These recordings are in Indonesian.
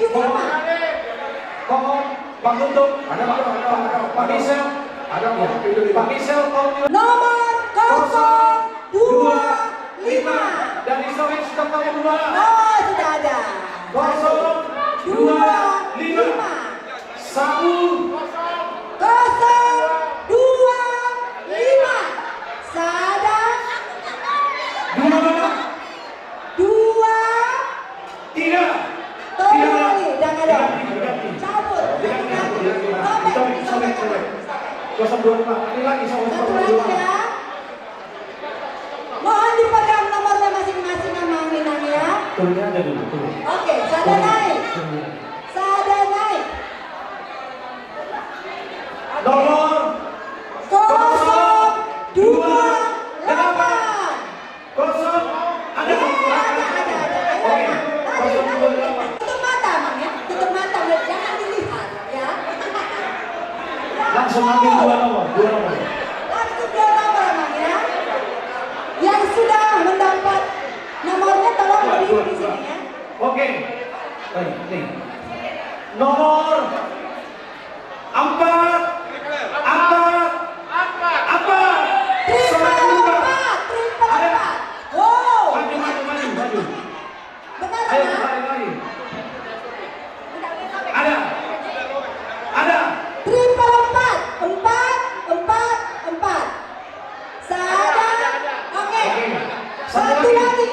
75. Mohon Pak Guntur, ada Pak Gisel, ada Pak Gisel Nomor 025 dari Soek sudah tahu dua. Oh, sudah ada. 025 1 025 Sadar 2 2 3 Tolong lagi, jangan dong. Diganti. Cabut. Sobek. 025 ini lagi Satu lagi ya. Mohon dipegang nomornya masing-masing sama Minang ya. Turunnya ada dulu. Oke, sada naik. Sada naik. Nomor 028. 0 ada. Oke. 028. Tutup mata, Mang ya. Tutup mata, jangan dilihat ya. Langsung ambil dua nomor. Langsung dua nomor, Mang ya. Yang sudah mendapat nomornya tolong berdiri di sini ya. Oke. Baik, nih. Nomor 4. Triple 4. Wow. Maju. Benar, Ayo, Mang? lari. Ada. Triple 4. Sada. Oke. Satu lagi.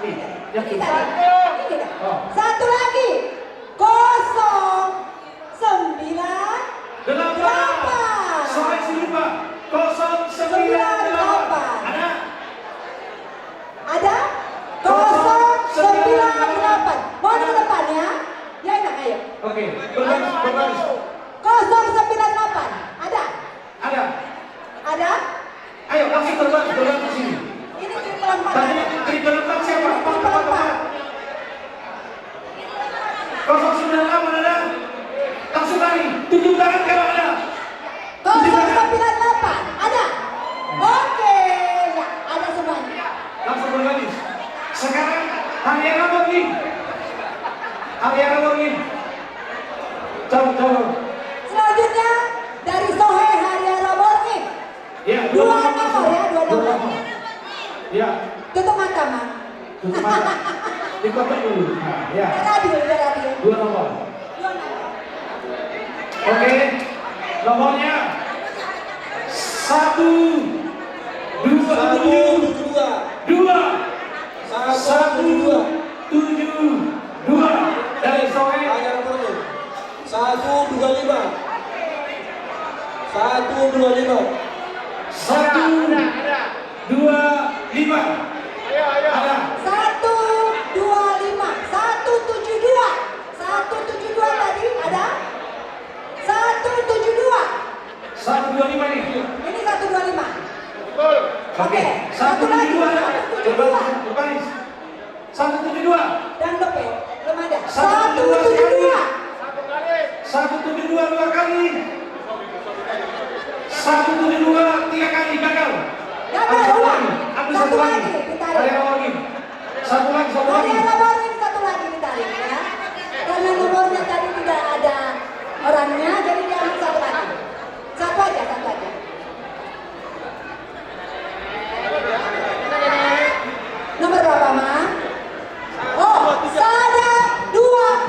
Nih, yang Ini kita. tadi. Ini dah. Oh. Satu lagi. 098. 8. Soek lupa. 098. Ada? 098. Mohon ke depan ya. Ya enak, ayo. Oke, berbaris. 098. Ada? Ada? Ayo, langsung berbaris ke sini. Ini triple 4. Tadi triple 4 siapa? Triple 4. 098 ada? Langsung lari. Tunjuk tangan kalau ada. 098. Ada? Oke. Ya, ada semuanya. Langsung berbaris. Sekarang Ariana Morgin. Jauh. Selanjutnya dari Sohe Haryana Morgin. Ya, Dua nomor ya, dua nomor. Ya, Tutup mata, Mang. tutup mata. Dikotak dulu. Nah, ya. Biar adil. 2 nomor. Dua nomor. Oke. Nomornya 1 2 dari Soek. 125. 125. Ada. 125. 172 tadi ada? 172. 125 nih. Ini 125. Oke. 172. Coba berbaris. 172. Dan lebih. Belum ada. 172 172. 172 2 kali. 172 3 kali gagal. Gagal, ulang. Satu lagi, ditarik. Ada lagi. Satu lagi. Haryana Morgin satu lagi ditarik ya. Karena nomornya tadi tidak ada orangnya, jadi diambil satu lagi. Satu aja. Nomor berapa, Ma? Oh, sada 2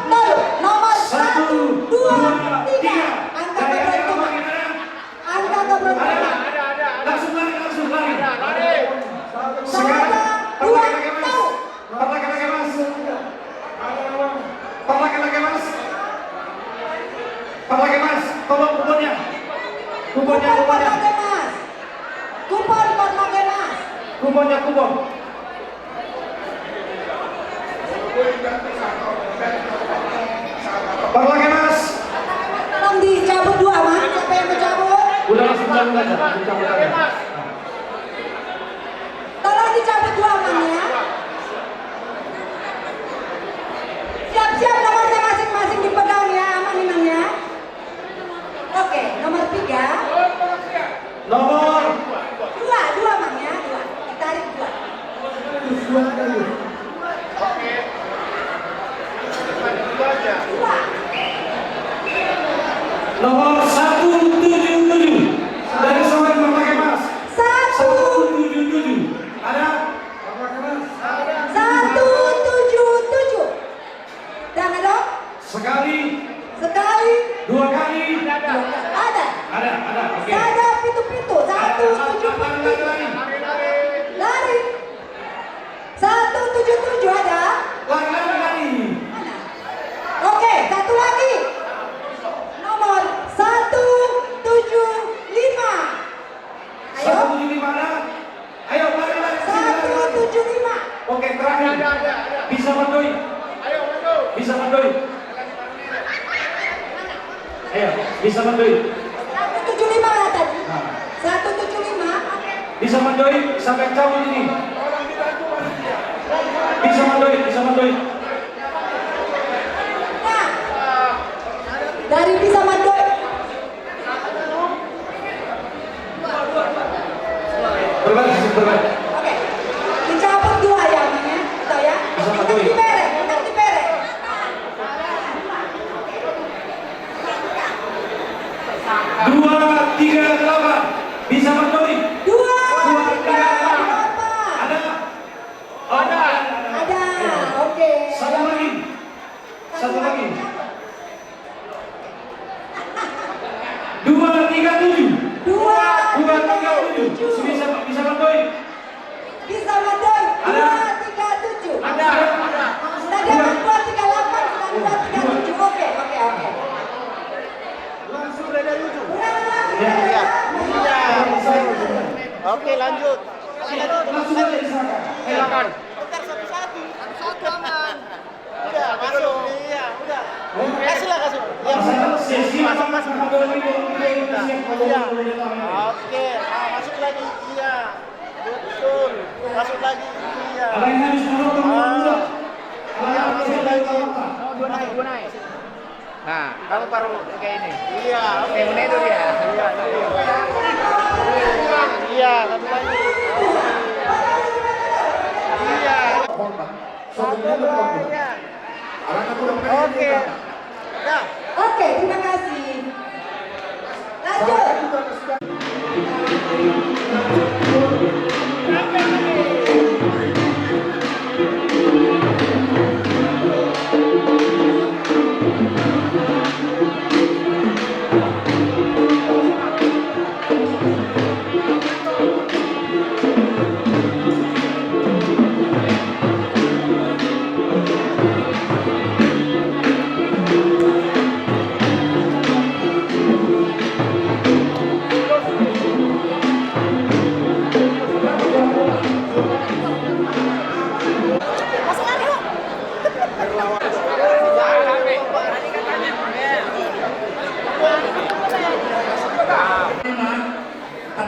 tol. Nomor 1 2 3. Angka keberuntungan. Angka keberuntungan. Langsung lari. Sada 2 tol. Pakai mas. Tolong kuponnya. Kupon pakai Mas. Kupon pakai Mas. Kuponnya. Pakai mas. Tolong dicabut 2, Mas. Siapa yang mencabut? Udah langsung cabut aja. Tolong dicabut 2, Mang ya. Siap-siap nomornya masing-masing dipegang ya, aman Mang ya. Oke, nomor 3. Nomor 2 Mang ya, 2. Ditarik 2. Oke. Nomor 177 dari Sobat berpakai mas. 177. Ada? Berpakai mas. 177. Dan ada? Sekali. Dua kali. Ada. Ada. Oke. Ada pintu-pintu. 177. Lari. 177 ada? Lari. Mana? Oke, satu lagi. Nomor 175. Ayo. 175 ada? Ayo lari. 175. Oke, terakhir. Bisa mandoi. Bisa mandoi. Ayo, bisa mandoi. 175 lah tadi. 175. Bisa mandoi sampai cabut ini. Bisa mandoi. Nah, dari bisa mandoi. Berbalik. Oke. Dicabut dua ya, namanya. Tahu ya? Bisa Kita mandoi. dibere. 238. Bisa mandoi. 238. Ada? Oh, Ada. Oke. Satu lagi. 237. 237. Bisa mandoi. Bisa mandoi. Ada. 237. Ada. Tadi ada 238, sekarang 237. Oke. Langsung dari ujung. Ulang lagi. Ya. Oke, lanjut. Langsung aja diserahkan. Silakan. Bentar satu-satu. Satu aman. Udah, masuk. Iya, udah. Kasih. Iya, Sesi masuk. Iya. Oke, masuk lagi. Iya. Betul. Masuk lagi. Iya. Ada yang habis menonton dulu. Iya, masuk lagi. Dua naik. Nah, kamu baru kayak ini. Iya, oke. Ini itu dia. Iya, satu lagi. Iya. Oke. Dah. Oke, terima kasih. Lanjut.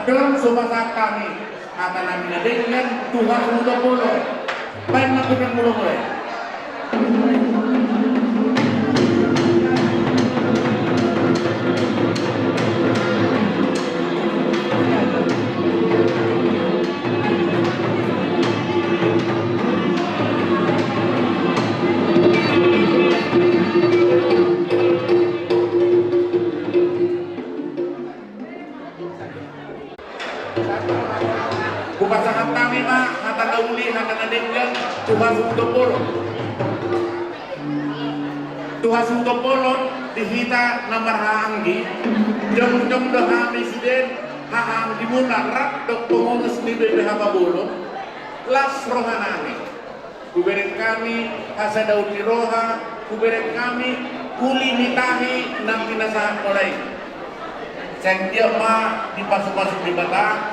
Dalam subasa kami kata nabi dengan Tuhan muda bolo baik melakukan mulu mulai Kupasangan kami mah hata dauli hata nadenggan Tuhan Sutopolo. Tuhan Sutopolo dihita nomor haanggi jom doha presiden haanggi muna rak dok pengurus di BPH Babolo las rohanani kuberet kami hasa dauli roha kuberet kami kuli nitahi nang tinasa mulai sentiap ma dipasuk-pasuk di bata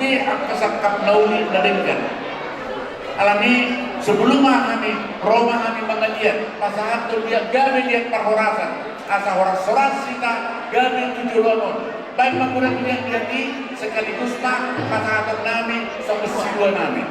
di kesakap nauli nadengkan alami sebelum kami Roma kami mengajian pasangan tu dia gawe lihat perhorasan asa horas kita gawe 7 lomon baik mengurang yang jadi sekaligus pak pasangan nami sampai dua nami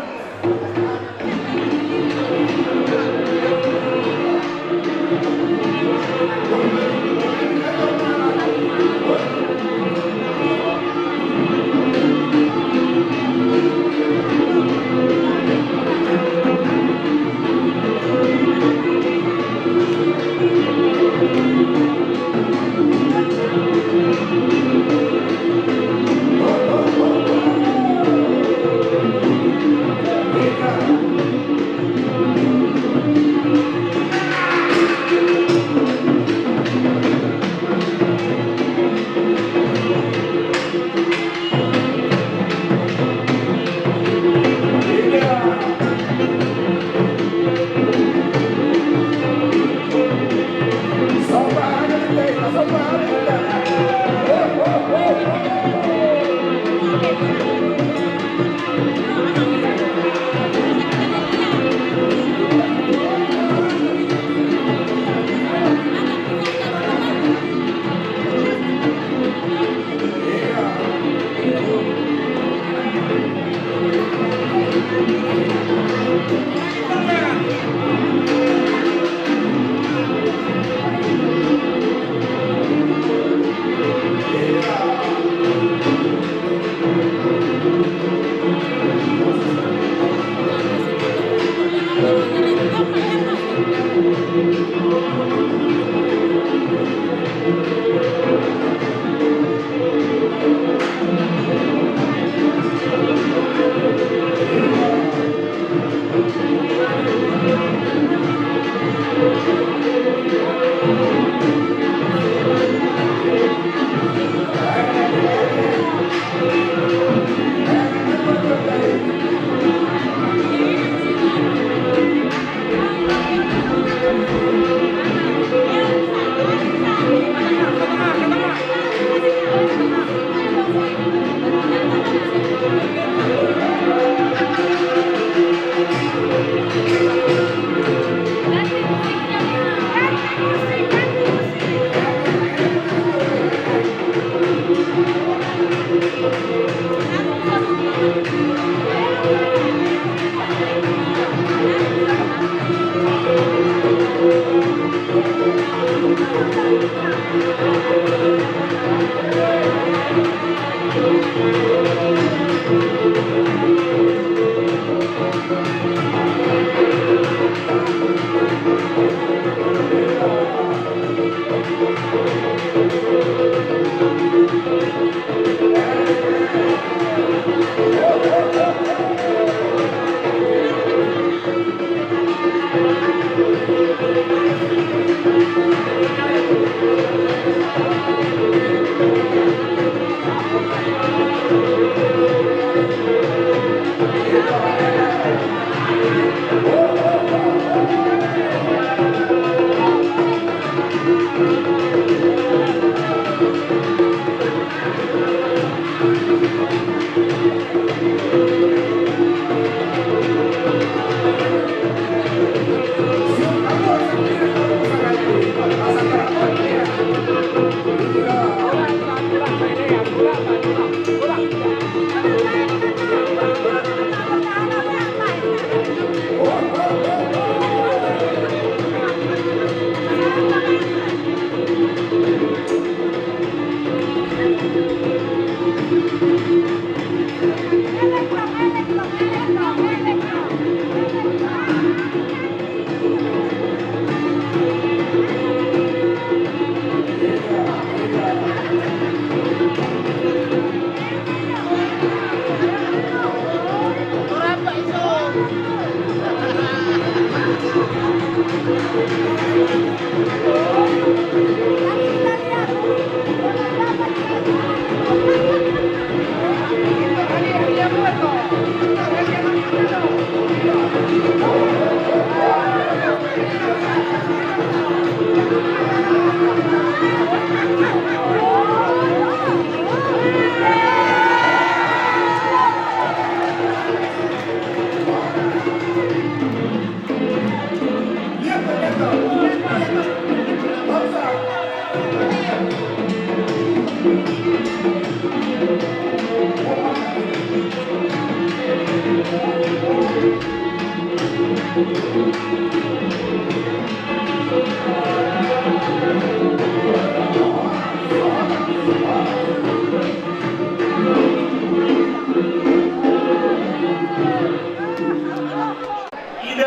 Ida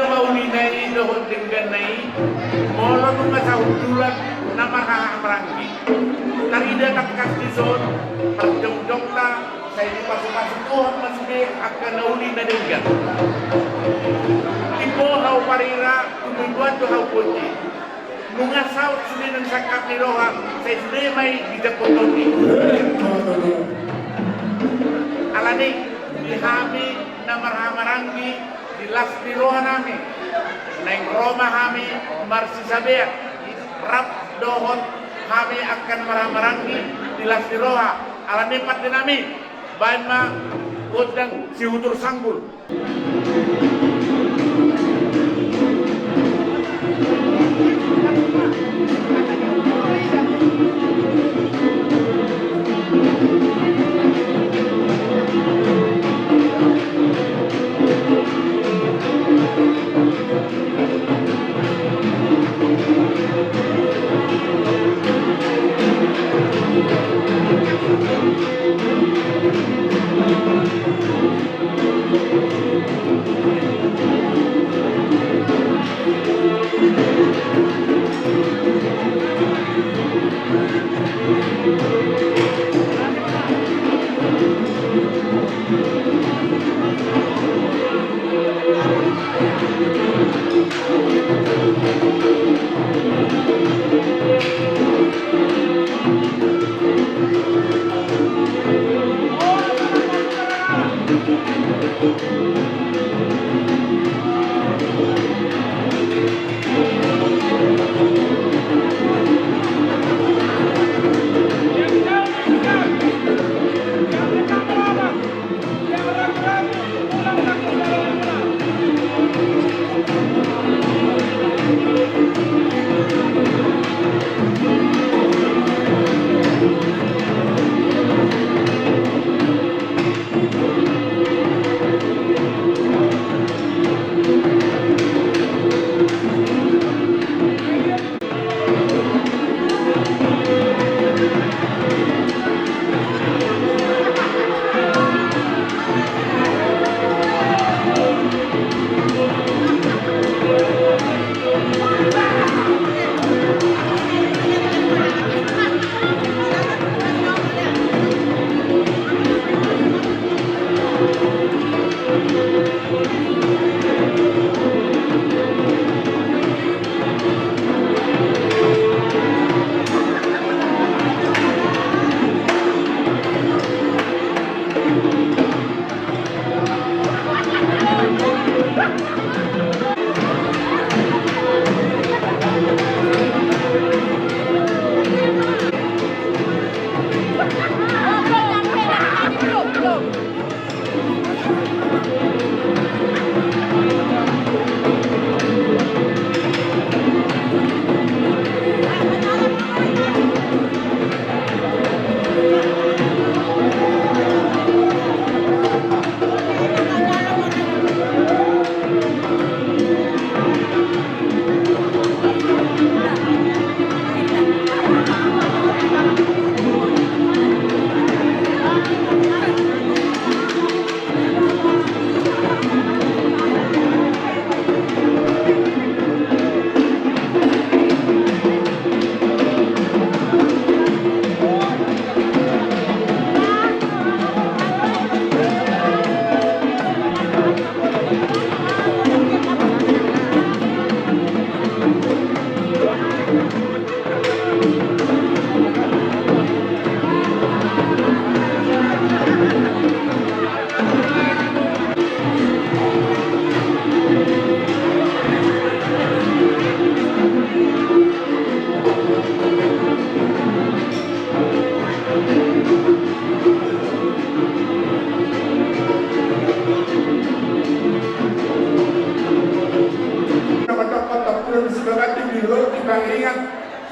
maulina ida hodenggan nai molo nunga sahudulan nama hahamrangi tarida takkas dison perjong-jong ta saya di pasuk-pasuk Tuhan masih akan nauli na denggan tipo hau parira tumibuan tu hau kunci nunga saut sini nang sakap ni roha saya sini mai di jakotoni alani dihami nama hahamrangi di las di roha nami neng Roma kami marsisabea rap dohon kami akan marah-marangi di las di roha ala nepat dinami bain ma udang si hutur sanggul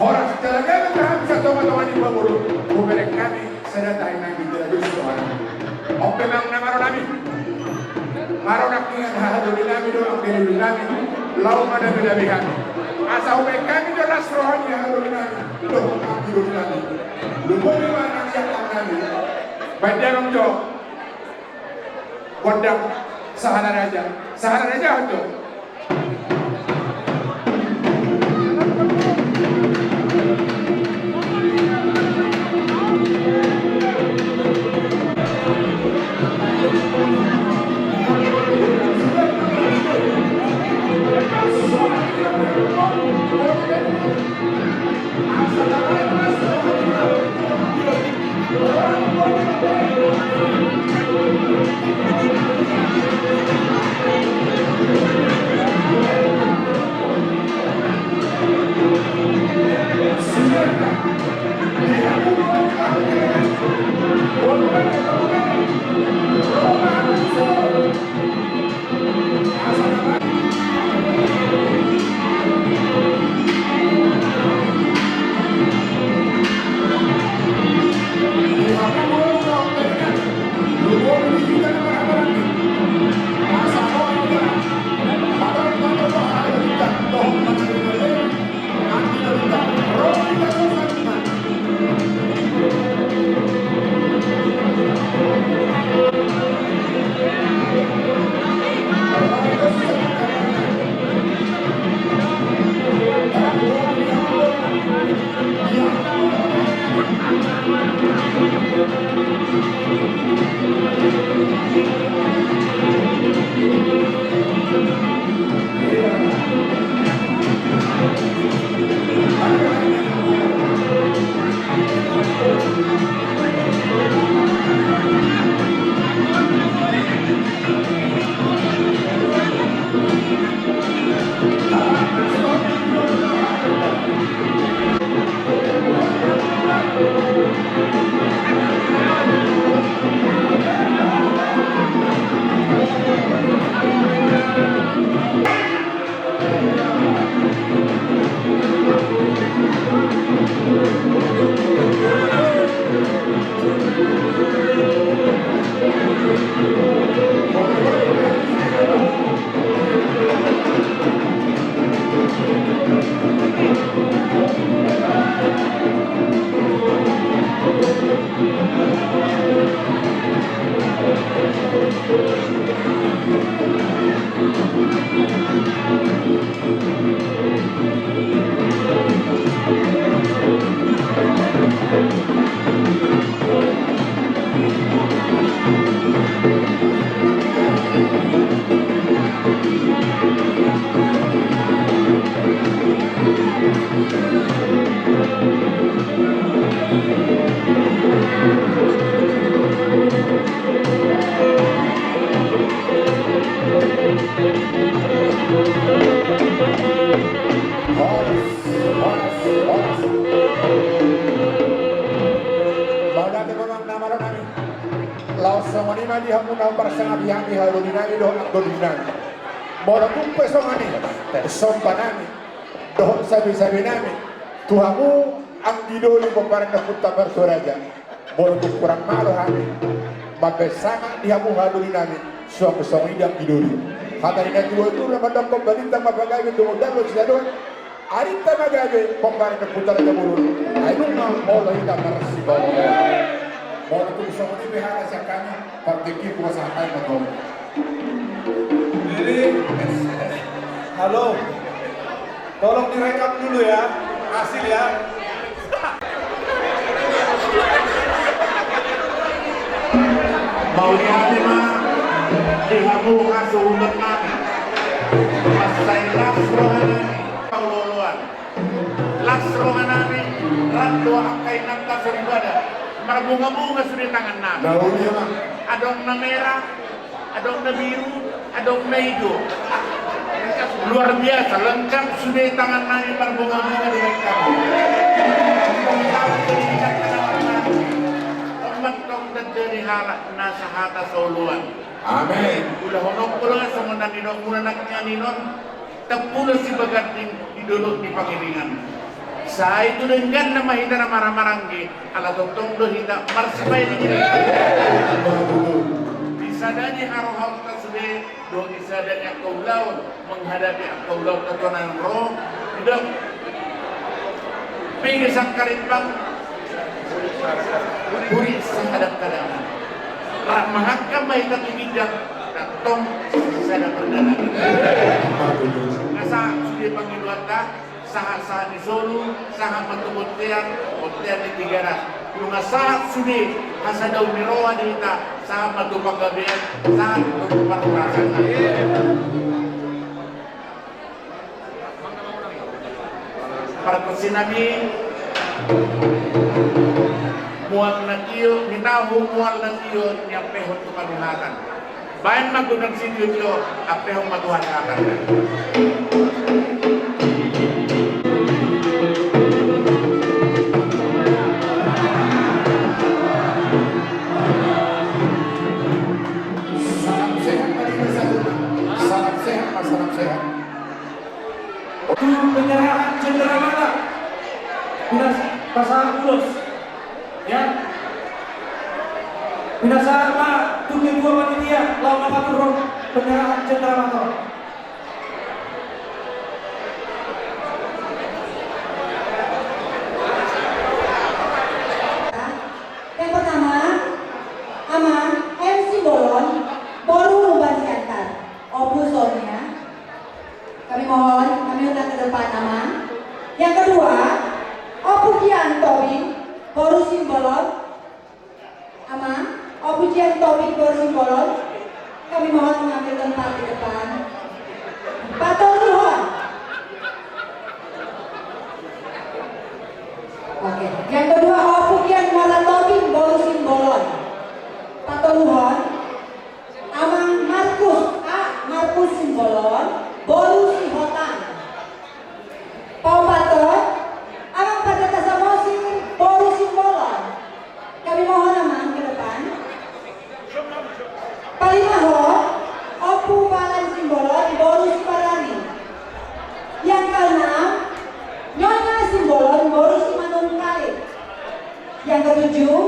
Horas talaga naghahan sa tumatawan ni Bamulo. Bumalik kami sa datay ng Bidyadusuan. Okay lang na maro namin. Maro na kaya hahadulin namin doon ang pinulun namin. lau mana bedabihan. Asal kami jelas rohnya loh kami lagi. Lu boleh mana yang kami. Banjarong jo. Kodam sahana raja jo. Sompanami, doh sabi-sabi nami, Tuhamu ang didoli ko para napunta bersoraja, boleh kurang malu kami, mabesama dihamu haduli nami, suang idang didoli. Hatari na dua itu naman ko balita mapagay dumudalo sila doon. Arita magabe para napunta raja bulu. Ayun na Allah ita marasibaw. Boleh tu somoni behara sa kanya, pagdiki ko sa hatay mo. Halo, tolong direkam dulu ya, hasil ya. Mau lihat mah dihamu kasuhun na masay lasrohanami paululuan lasrohanami rando akay nagkasuribada marbunga-bunga sudah tangan namin adong na merah adong na biru adong na hijau luar biasa lengkap sudah tangan namin marbunga-bunga dengan kamu magtong dari halak nasa hata sauluan. Amin. Ulah honok pula sama naninong muna naknya ninon tepula si bagat di duluk di pangiringan. Sa itu dengan nama hita na marang-maranggi ala doktong do hita marsipay ni gini. Bisa dani haro-haro sudah do isa dan akaulau menghadapi akaulau tatonan roh tidak pinggir sang karimbang puri sahadap kadang mahakam mahita tibijak tong sadap perdana ngasa sudah pangiluata saha di Solo saha matubutian hotel di Tigaras ngasa sudah hasa daun miroa di ita saha matupang gabian saha matupang rasan para kusinabi mual nakiyo minahu mual nakiyo niya pehon tukanuhatan bayan magundang sinyo apehong matuhatan Penyerahan cenderamata Pasangan Ulos ya Minasama Tukin dua panitia Lawan Paturong penyerahan cenderamata. Yang pertama, Aman MC Bolon baru Lumban Siantar Opusonya. Kami mohon, kami undang ke depan Aman. Yang kedua, Opujian Tobin baru Simbolon. Aman, Opujian Tobin baru Simbolon. Kami mohon mengambil tempat di depan. Patung Luhon. Oke, yang kedua Opujian Muara Tobin baru Simbolon. Patung Luhon. Aman Markus Simbolon baru Simhotan. Pau Paton, Amang pada Tasamosi baru Simbolon. Kami mohon Amang ke depan. Palimaho, Opu Palan Simbolon baru Siparani. Yang keenam, Nyonya Simbolon baru Simanung Kali. Yang ketujuh,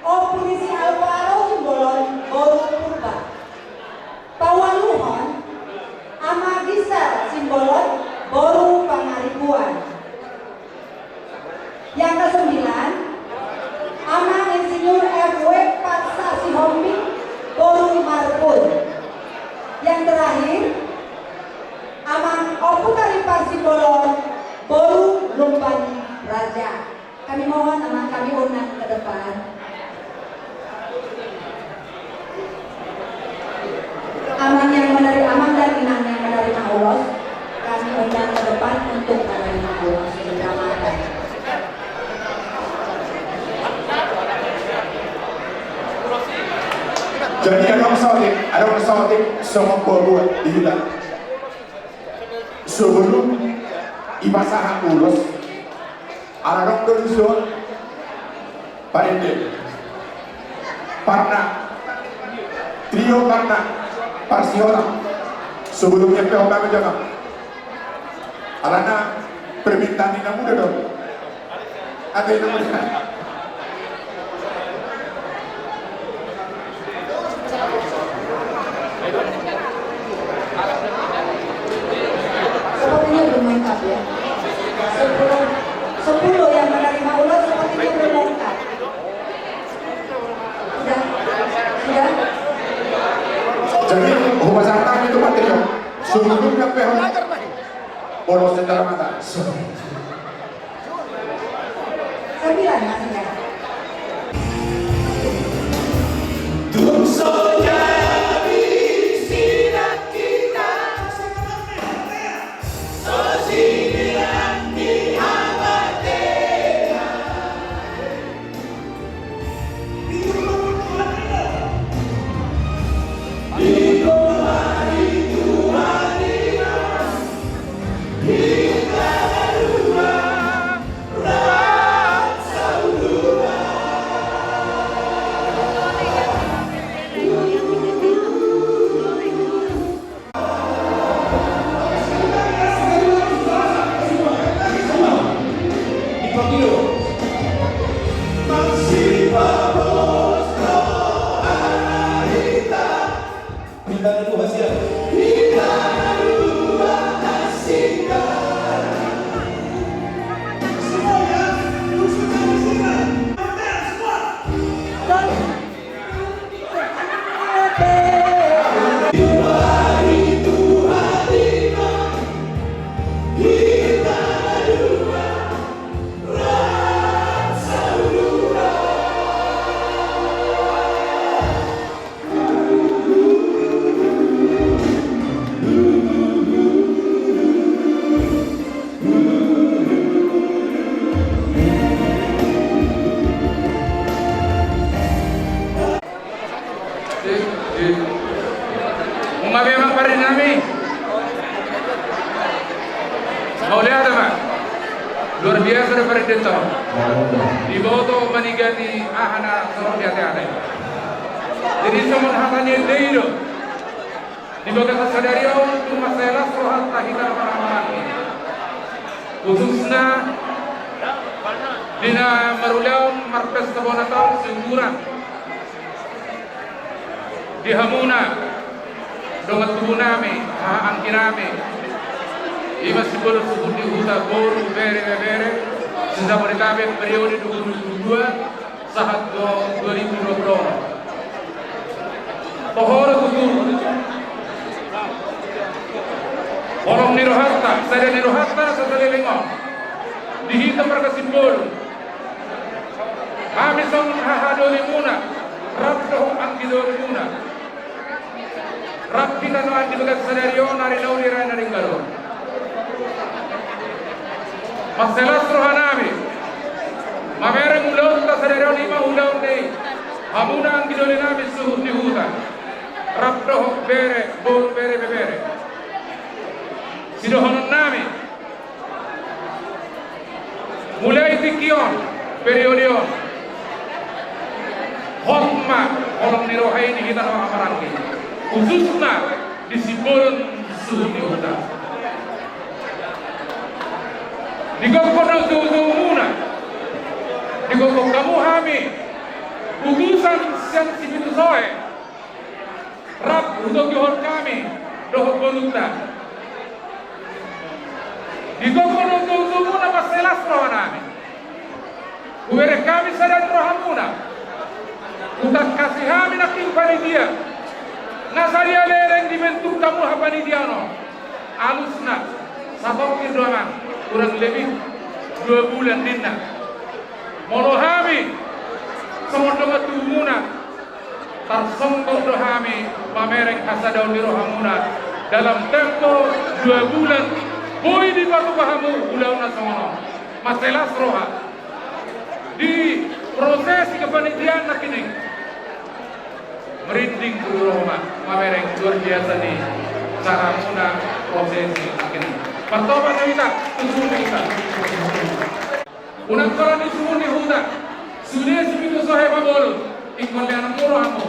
Opu Nisi Alvaro Simbolon baru Purba. Pawaluhon, Amagisa Simbolon baru Pangaribuan. Yang kesembilan, Amang Insinyur FW Paksa Sihombing baru Marpun. Yang terakhir, Amang Opu Taripar Simbolon baru Lumban Raja. Kami mohon Amang kami undang ke depan. Aman yang menerima Aman dan Inang yang menerima ulos, kami undang ke depan untuk menerima ulos keselamatan. Jadi ada pesawat semua buat dihilang. Sebelum ibasahan ulos, ada dokter Zon, Parende, Parna, trio Parna, Parsiona, sebelumnya PHK jangan. Alana permintaan ini mudah dong. Ada yang mudah. Sepertinya belum lengkap ya. 10 yang menerima ulos sepertinya belum lengkap. Sudah? Jadi rumah sakit itu material. Sebelumnya PHK bolos secara mata. 9 masih kan? Saudara Hintana dua siap. Memang pada nami mau lihat apa? Luar biasa daripada itu. Di bawah manigani ahana sorong dia ada. Jadi semua hatanya itu. Di bawah sadari itu masalah soal tahitan orang-orang. Khususnya dina marulaun markas kebonatan singguran di Hamuna dongat tubuh nami, angki nami. Ima sibol subuh di huta boru bere sejak mereka periode 2022 saat 2020. Pohon tubuh. Orang nirohata, saya nirohata setelah lengok. Dihitam mereka simbol. Kami sang hahadoli muna, rabdoh angki doli muna. Rap kita noan di bagat scenario nari nauri rai nari galo. Masalah rohanami. Mamereng ulang ta scenario lima ulang deh. Hamuna ang gidoli nami suhut di hutan. Rap doh bere bor bere bere. Sidohonon nami. Mulai tikion periodeon. Hotma orang nirohai ini kita nama amarangi. Khususnya di Simbolon suhut di hutan. Di kokono jauh-jauh muna, di kokono kamu hami, utusan yang sibitu soe, rap untuk johor kami, dohor bonukta. Di kokono jauh-jauh muna maselas rohan kami, uere kami sadar rohan muna, utak kasih kami naking panitia. Nasaria lereng dibentuk kamu hapani diano alusna sabok doang kurang lebih 2 bulan dinna molohami semodonga tumuna tarsongkok dohami pamereng hasadaw ni rohamuna dalam tempo 2 bulan boy di batu bahamu ulau na sono maselas roha di proses kepanitiaan nakining merinding bulu Roma, mamereng luar biasa nih cara muna prosesi ini. Pertama kita tujuh kita. Unang koran di sumun di hutan, sudah sepitu sohe babol, ikon lian murah aku.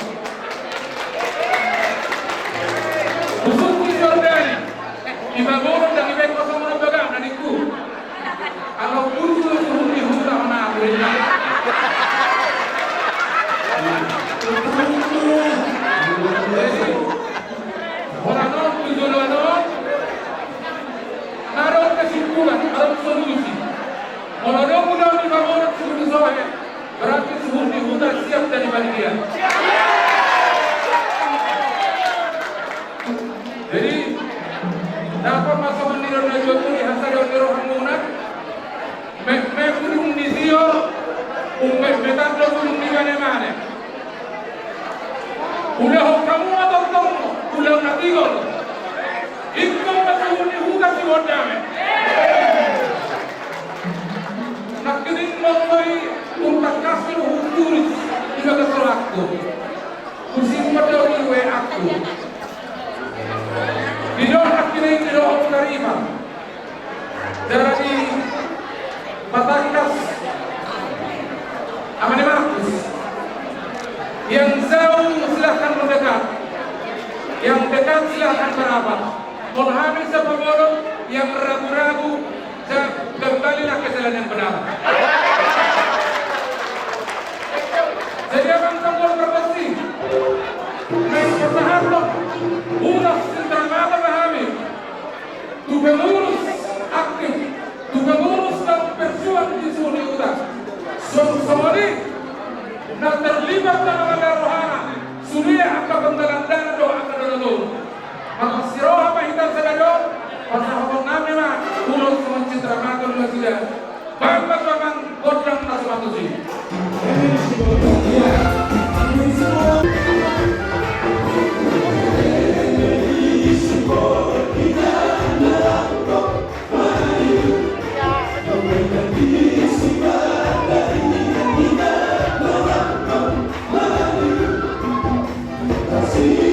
Usut di Jordani, iba bolong dan iba kosong orang bagam dan iku. Kalau usul sumun di hutan mana aku ini. Orang-orang tujuan naruh kesimpulan atau solusi. Orang-orang mudah dibangun suhu sohe berarti suhu di hutan siap dari bagian. Jadi dapat masuk di roda jodoh di hasil roda hamunat. Mekun di sio, metan dulu di mana? Ulah kamu atau kamu ulah nanti kau. Ikut masuk di hutan si wadame. Nak kini mulai untuk kasih hujan juga keselakku. Musim pada iwe aku. Tidak nak kini tidak terima. Dari Batangas, Amani Markus. Yang jauh silahkan mendekat, yang dekat silahkan merapat. Mohon hamil sepemorong, yang ragu-ragu, kembalilah ke jalan yang benar. Jadi abang kamu berbesi, main pertahanan, Somali na terlibat na mga rohana sulia ang kapandalandan do ang kadalo. Magsiroha mahitan sa gado pasahapon namin ma tulong sa mga citramato nila sila. Bagat naman kodang na sumatusi. Você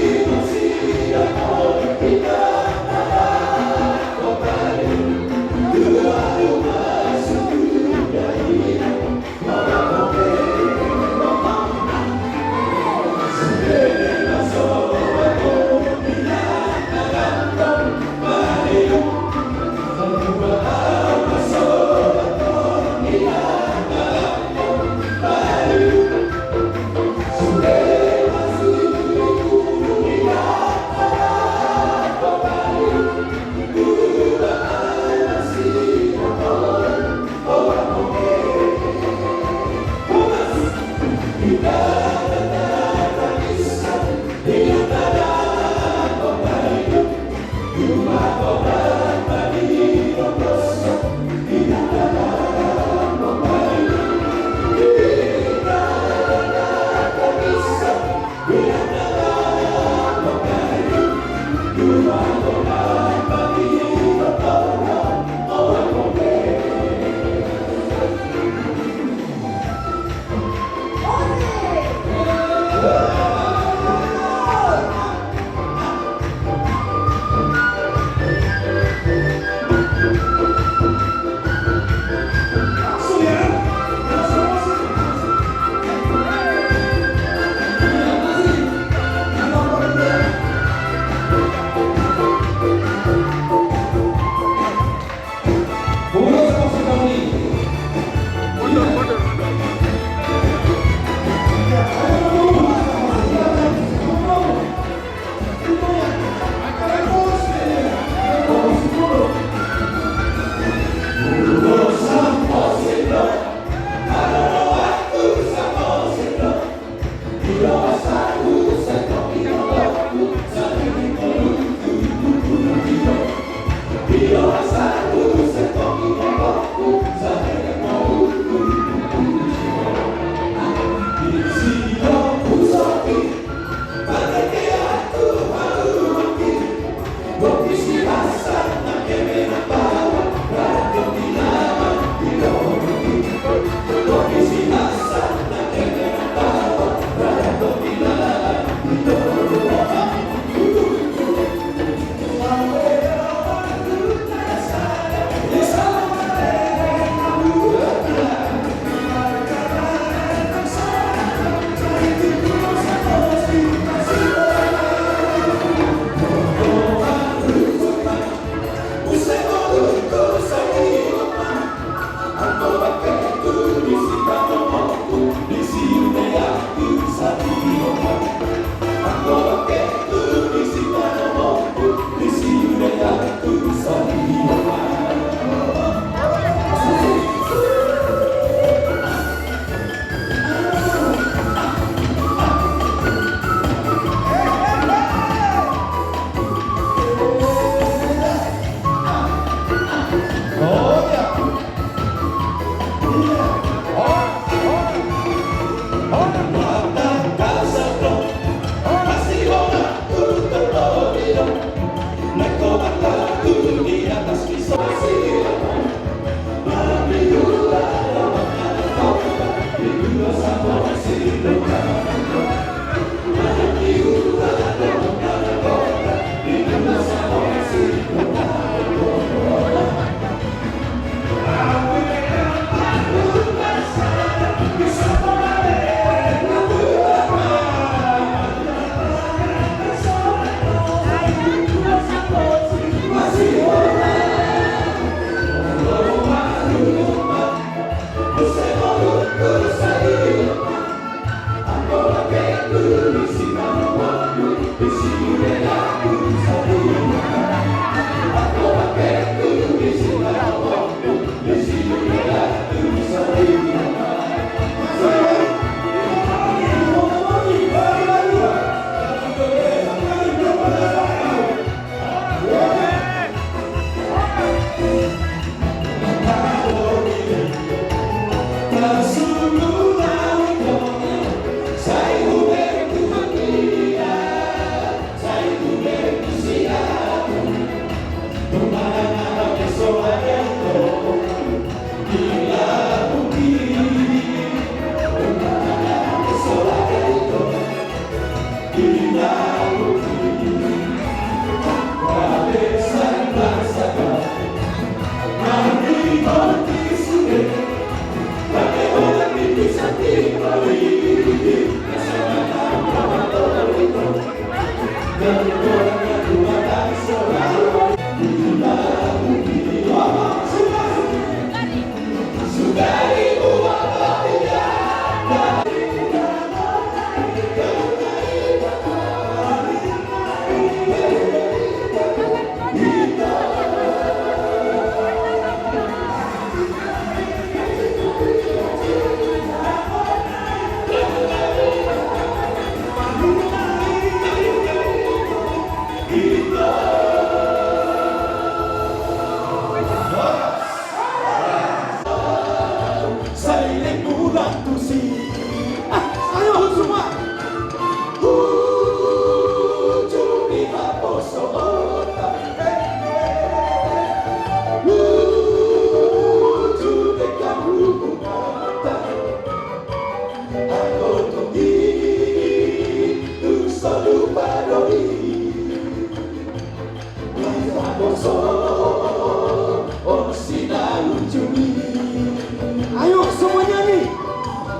Ayo semuanya nih.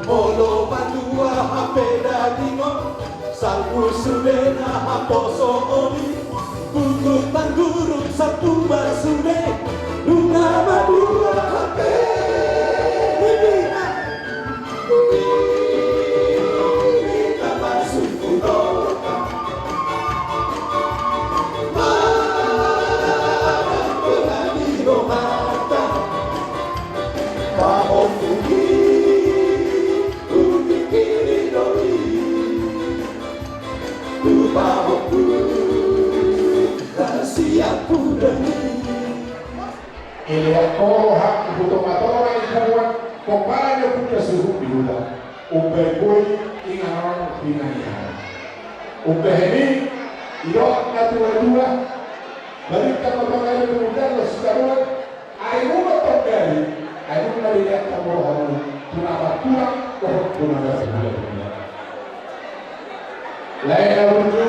Olo pandua hapeda dingo, salpu sudena haposo oni, buku tanggurung satu basude, lunga madua hape. Kita masuk kudoka, marah berani rohata, pahom tinggi. Ele acorra, o tomatório e rua, compara o que suruh bihuda, o bergoi ingaran pinanya, o berhemi, irok natura, balik ke tomatório kemudian lo sekarang, ayo tombari, ayo melihat kamu tunabatura, tunabatura. Lain awalnya,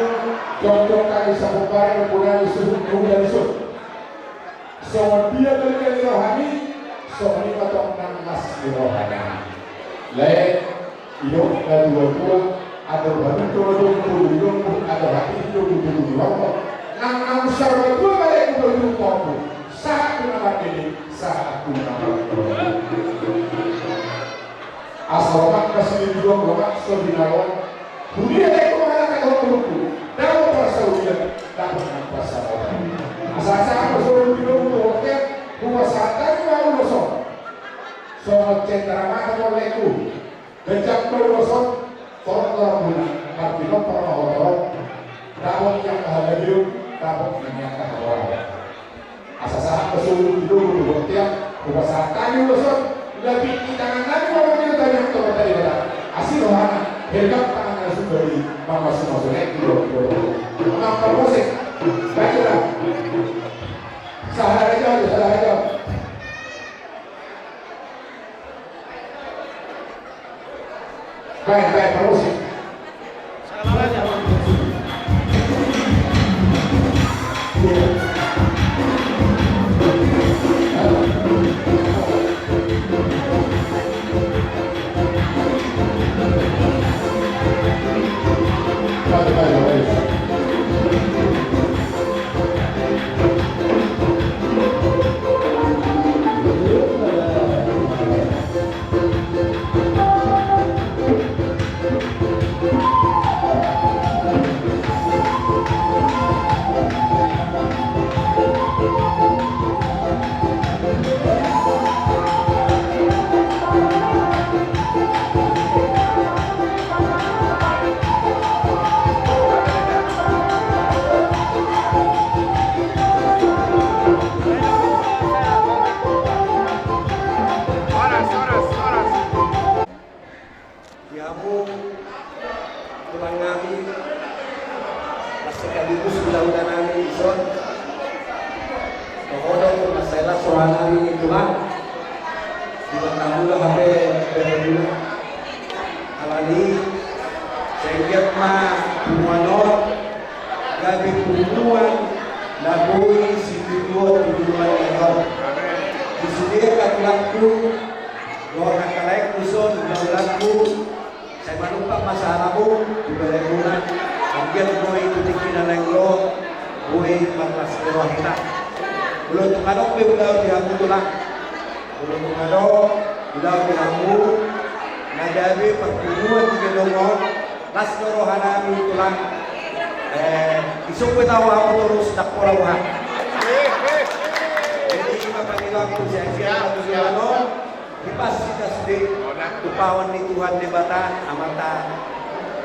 contoh kali sabukar kemudian suruh kemudian suruh. So dia dari rohani, so ini patong nang mas rohani. Lain, hidup dari dua ada baru hidup ada hati hidup di waktu. Nang syarwa dua balik hidup waktu. Saat nama ini, saat nama. Asal kasih dua kelompok sebinawan. Dunia itu mengalahkan waktu. Dalam bahasa ujian dapat bahasa orang. Asal-asal bersuruh hidup untuk puasatan mau losong. Soal cenderamata olehku, becak losong, torong guna, partino permohonan, dapat yang hadir, dapat menyangka orang. Asal-asal bersuruh hidup untuk puasatan losong, lebih tangan lagi orang yang tadi yang tadi asal rohana, hergap tangan dari mama semua sulit dulu. Mengapa musik? Baiklah. Salah aja. Baik musik. Salah aja. tulang nami sekaligus undang-undang nami ison kehodong masalah soal nami tulang dibantamulah HP berdua alani sehingga mah muanor gabi puluhan labui situo tujuan itu disediakan tulangku doa nakalaik usun undang-undangku Ulun tungadok be udaw dihamu tulang. Ulun tungadok udaw dihamu nadabi pertemuan di Gedongon las rohanami tulang. Isuk ko tahu ako terus nakpurawan. Jadi mapangilang ko siya at Sulano lipas kita sedih tupawan ni Tuhan di bata amata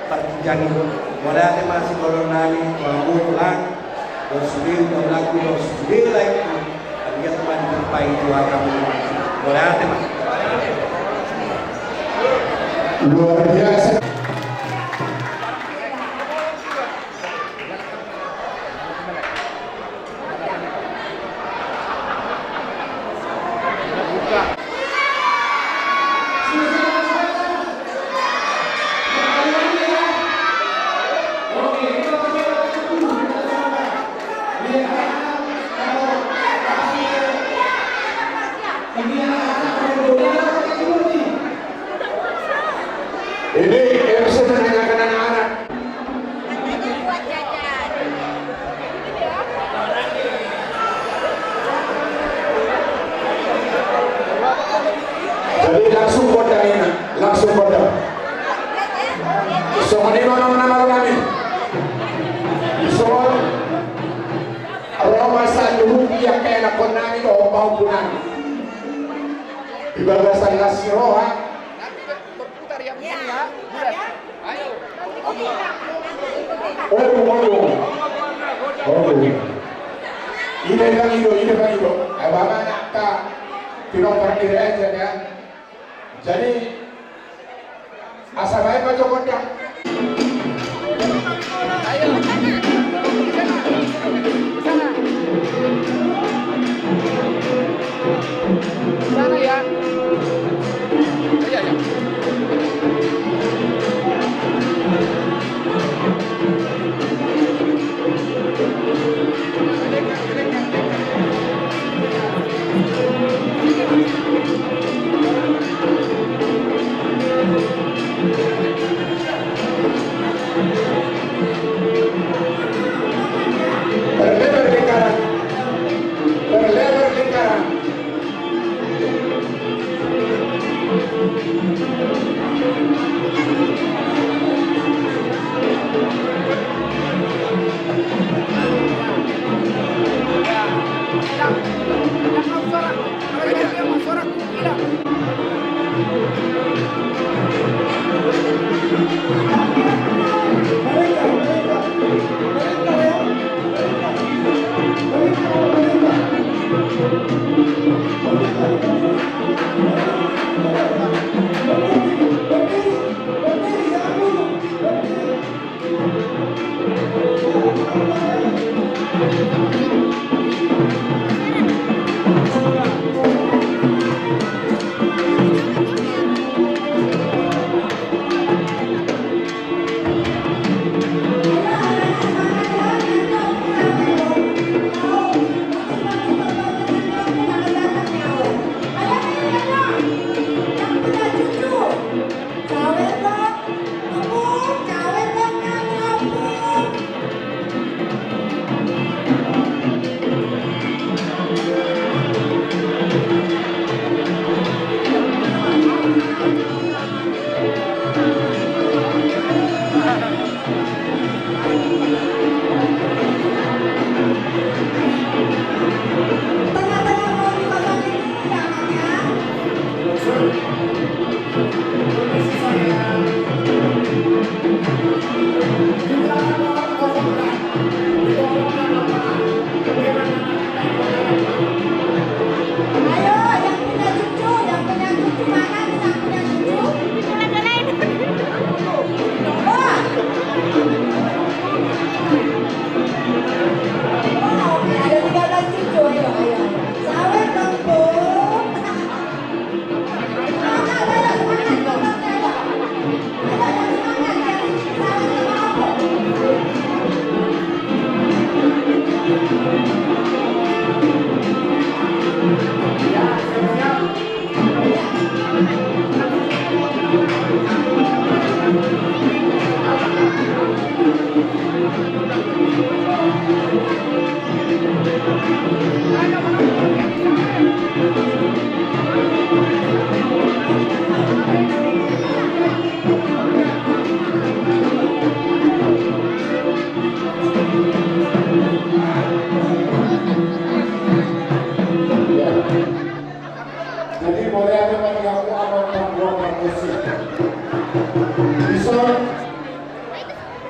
perjani. Wala te masih kolor nami tuang tulang. Dos sudah lagu dos sudah lagi. Dia teman berpai Tuhan kami. Wala te mas. Luar biasa. Ini MC menanyakan anak-anak. Jadi langsung kota ini, langsung kota. So ini nama kami. So Roma Sanduh yang kena konami o paupunan. Di bagasan Nasiroha. Ini bang Ido. Abang anak tak tidak parkir aja kan. Jadi asal baik baca kontak. Sana ya. Iya.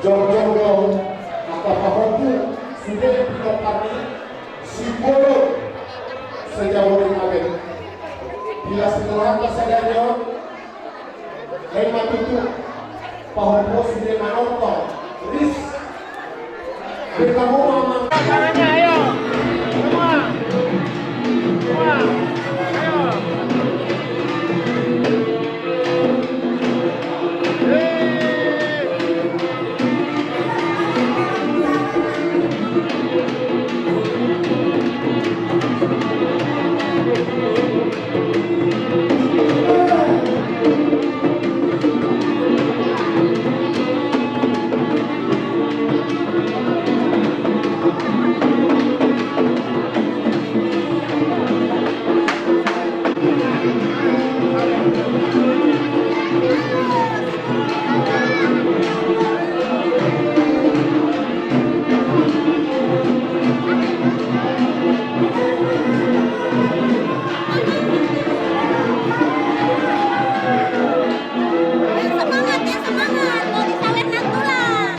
jauh-jauh apakah itu sudah kita kami simbol sejauh ini bila setelah kesadanya lewat itu bahwa sudah menonton ris berkamu memang Tangannya ayo. Semua. Semua. Ayo. Semangat ya semangat, mau disawer nang tulang.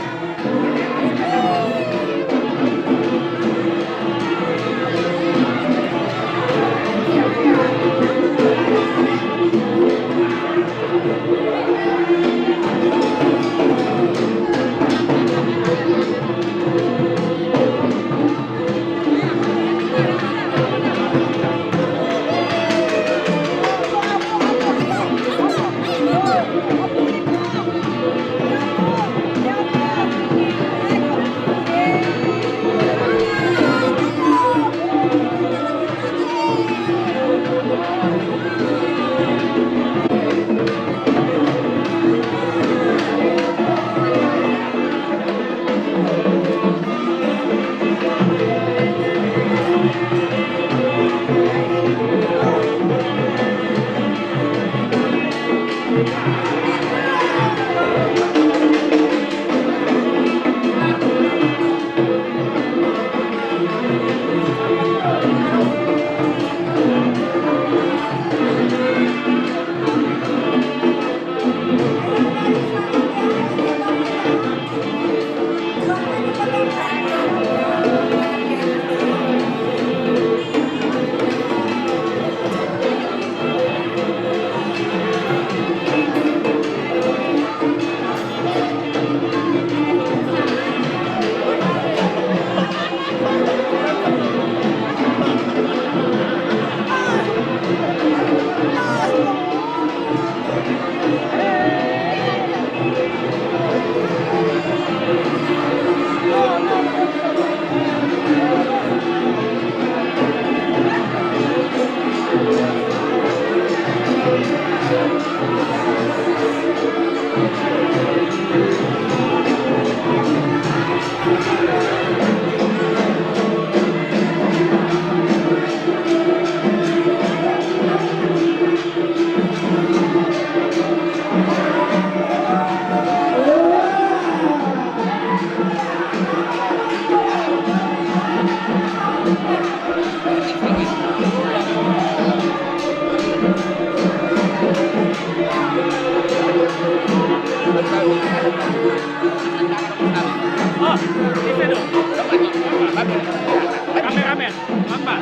Kameramen, Bapak.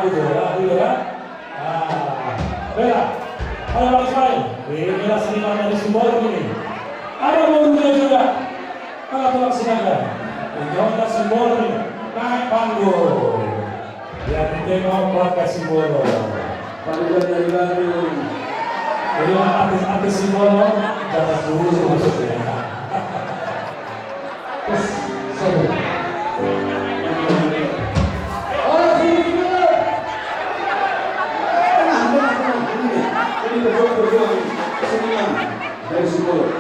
gitu kan. Nah, bela. Ada Bang Ismail. Inilah seniman dari Simbol ini. Ada Borunya juga. Kalau tolak silakan. Menjauhkan Simbol ini. Naik panggung. Ya ditengok keluarga Simbol. Panggung dari Bandung. Jadi artis-artis Simbol jangan dulu maksudnya. Terus, dari Simbol.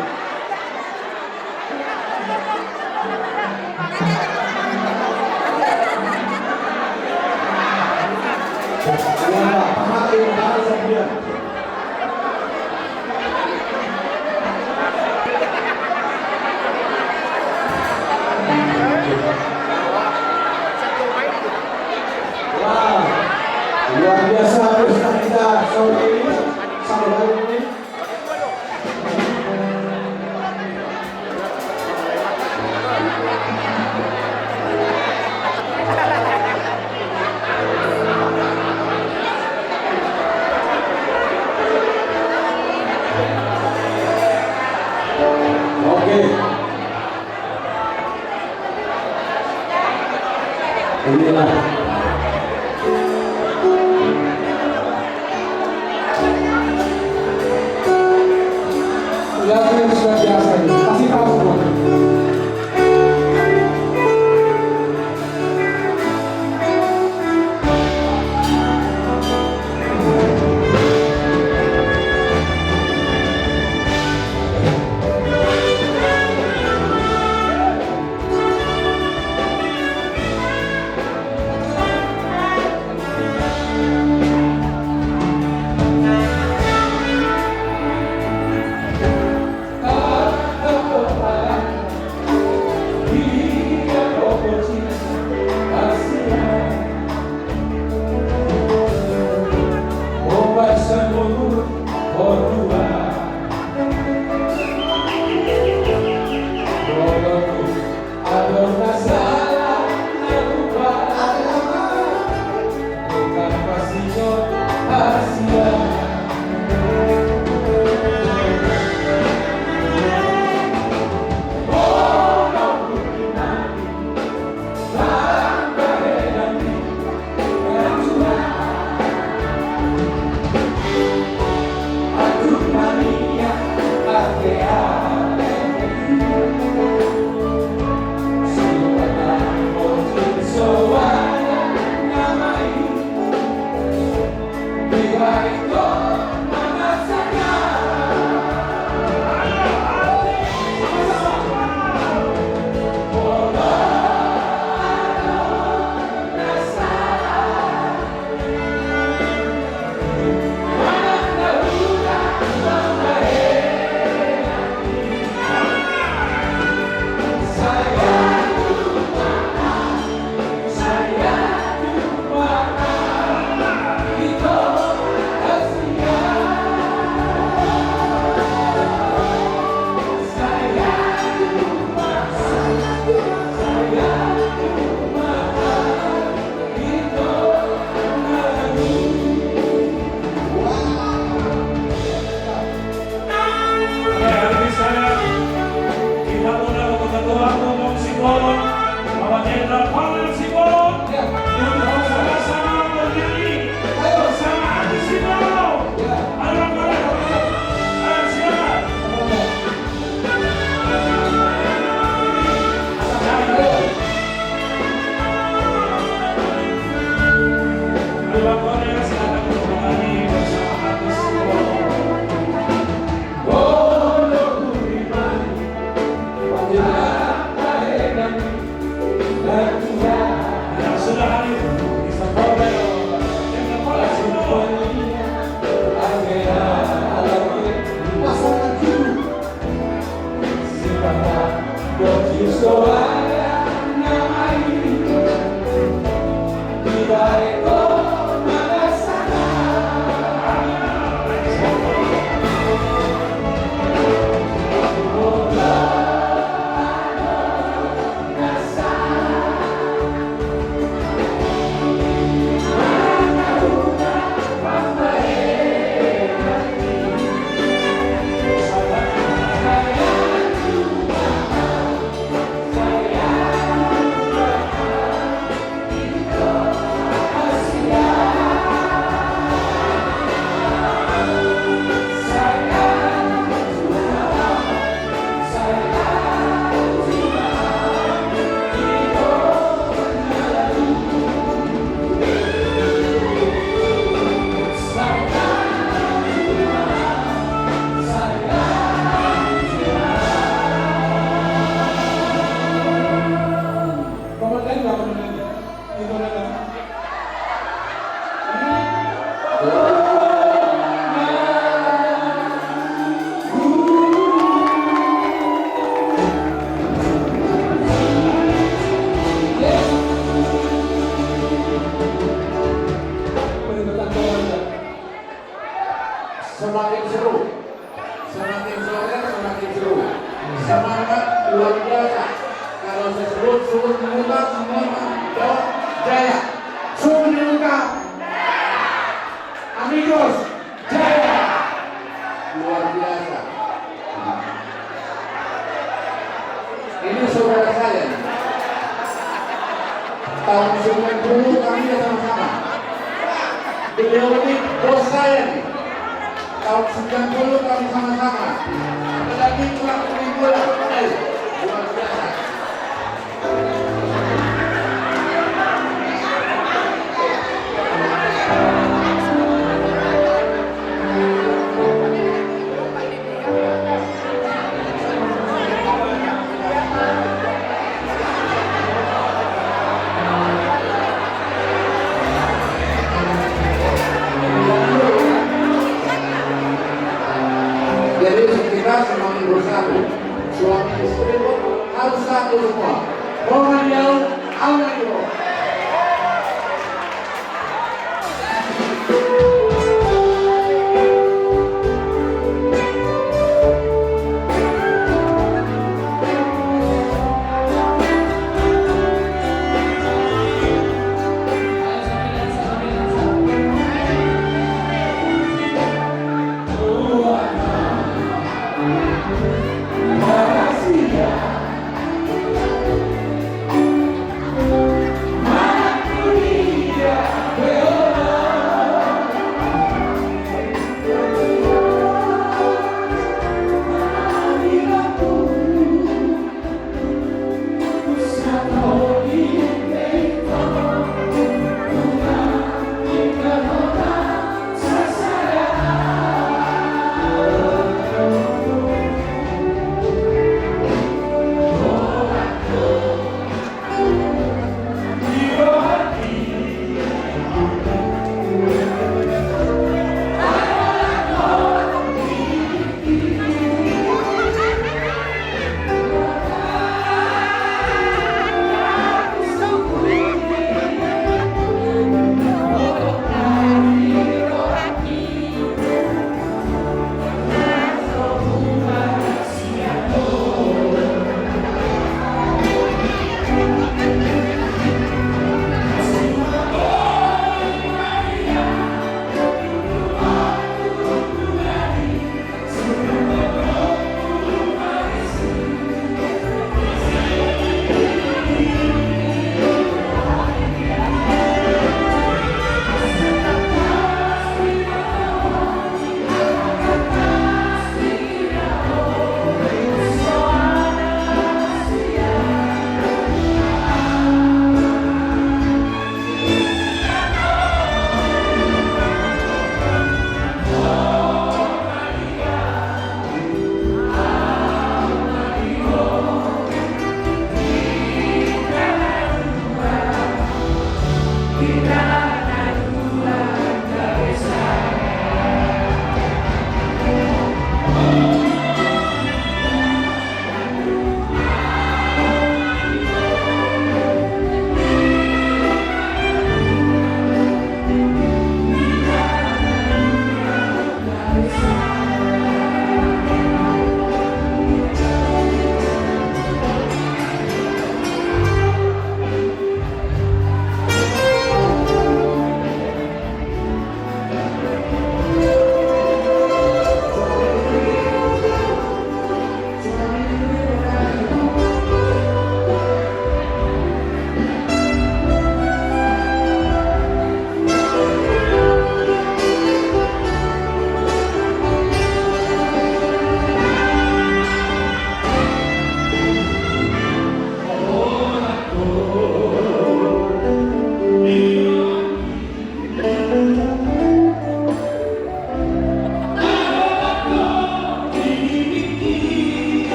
Wow, luar biasa pesta kita sore ini sampai hari ini. Oke. Inilah semakin seru. Semakin sore semakin seru. Semangat luar biasa. Kalau saya sebut muka semua jaya. Sungguh muka. Amigos, jaya. Luar biasa. Ini saudara saya. Tahun 90 kami sama-sama. Beliau ini bos saya nih. Tahun 90 kami sama-sama. Apalagi kurang minggu lah. Luar biasa. Jadi kita semakin bersatu,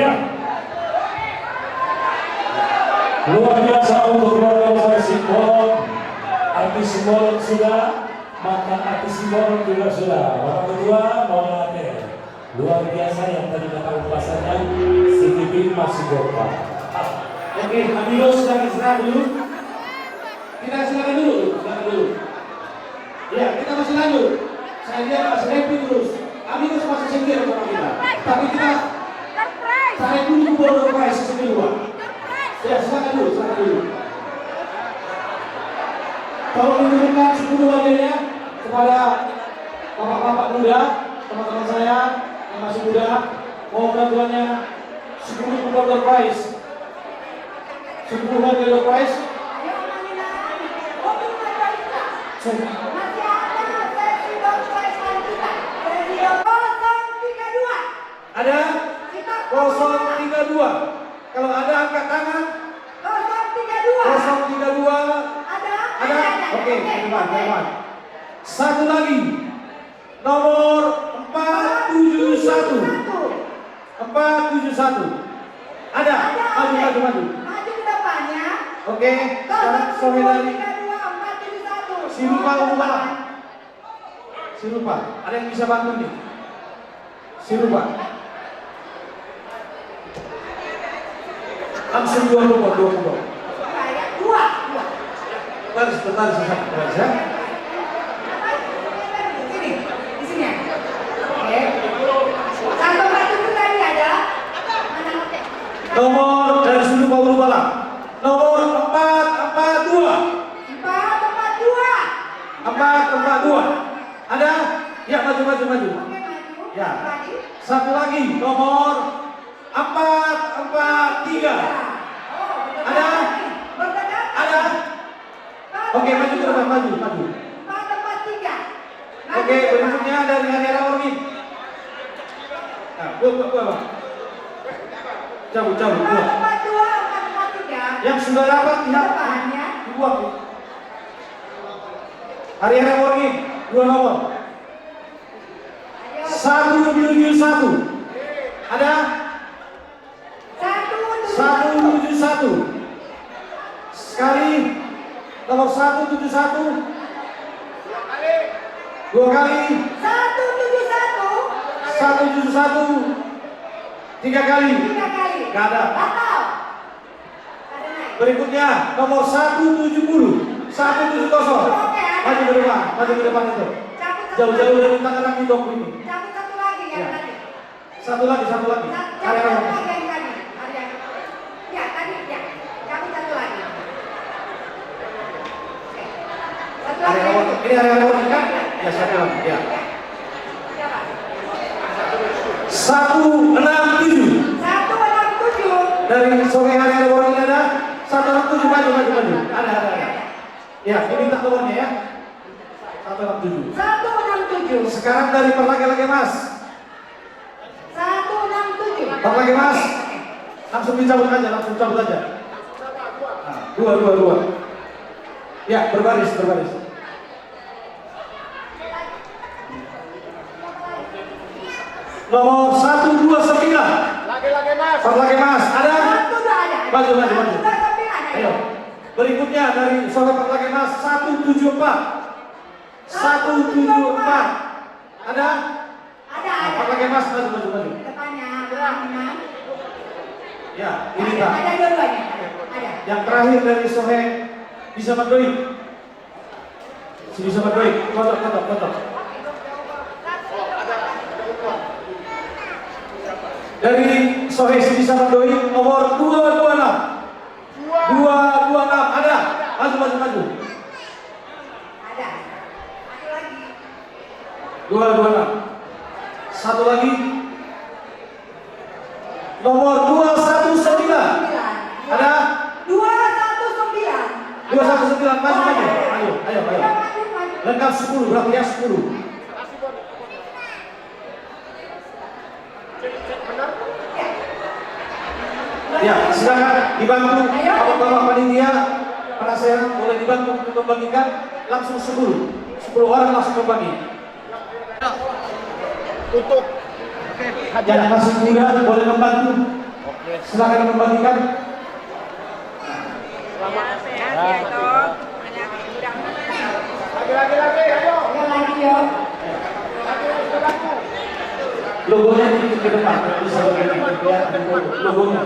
Ya. Luar biasa untuk keluarga besar Simbolon. Artis Simbolon sudah, mantan artis Simbolon juga sudah. Bapak Ketua mau ngelatih. Luar biasa yang tadi kata ulasannya CTV masih berapa. Oke, amigos silakan istirahat dulu. Kita silakan dulu, Ya, kita masih lanjut. Saya lihat masih happy terus. Amigos masih sendiri sama kita. Tapi kita tarik dulu border prize sesi kedua. Ya, silakan dulu. Tolong ditunjukkan 10 wajahnya kepada bapak-bapak muda, teman-teman saya yang masih muda. Mohon bantuannya 10 border prize. 10 border prize. Masih ada sesi dompet kita. Sesi 032. Ada 032. Kalau ada angkat tangan. 032. Ada? Oke, teman. Satu lagi. Nomor 471. 471. Ada? Maju. Maju ke depannya. Oke, sekarang sore dari si Rupa. Ada yang bisa bantu nih? Si Rupa. Langsung dua kumpul. Bentar, ya. Di sini. Oke. Sampai batu itu tadi ada. Nomor dari sudut Paulu Bala. Nomor 442. 442. Ada? Ya, maju. Oke, maju. Ya. Satu lagi, nomor 443. Ada? Ada? Oke, maju ke depan, maju. 443. Oke, berikutnya dari Hadiara Ormi. Nah, gua. Jauh. 442. Yang sudah dapat lihat Depannya. dibuang. Hadiara Ormi, 2 nomor. 171. Ada? 171. Sekali. Nomor 171. 2 kali. 171. 3 kali. 3 kali. Gak ada. Batal. Berikutnya nomor 170. 170. Maju ke depan itu. Jauh-jauh dari tangan kaki dok ini. Cabut satu lagi yang Ya. tadi. Satu lagi. Cabut satu Hadiara lagi Ormi. yang tadi. Ya, tadi ya. Cabut satu lagi. Oke. Satu lagi. Hadiara Ormi. Ini Hadiara Ormi kan? Ya, satu lagi. Ya. Siapa? 167. 167. Dari sore Hadiara Ormi ada 167. Maju. Ada. Ya, ini tak nomornya ya. 167. 167. Sekarang dari Perlage Mas. 167. Perlage Mas. Langsung cabut aja. Nah, 2. Ya, berbaris. Nomor 129. Perlage Mas. Ada? Satu udah ada. Maju. 129. Ayo. Berikutnya dari sore Perlage Mas 174. 174. Ada? Ada. Perlage Mas maju. Depannya belakangnya. Ya, ini tak. Ada dua-duanya. Ada. Yang terakhir dari sore bisa Madoi. Bisa Madoi. Foto. Dari sore bisa Madoi nomor 226. 226 ada. Maju. Ada. Satu lagi. 226. Satu lagi. Nomor 219. Ada? 219. 219 maju. Ayo. Maju. Lengkap 10, berapa ya 10? Ya, silakan dibantu bapak-bapak panitia, penasehat boleh dibantu untuk membagikan langsung 10 orang langsung membagi. Untuk Yang masih muda boleh membantu Silakan membagikan. Logonya di depan, bisa logonya.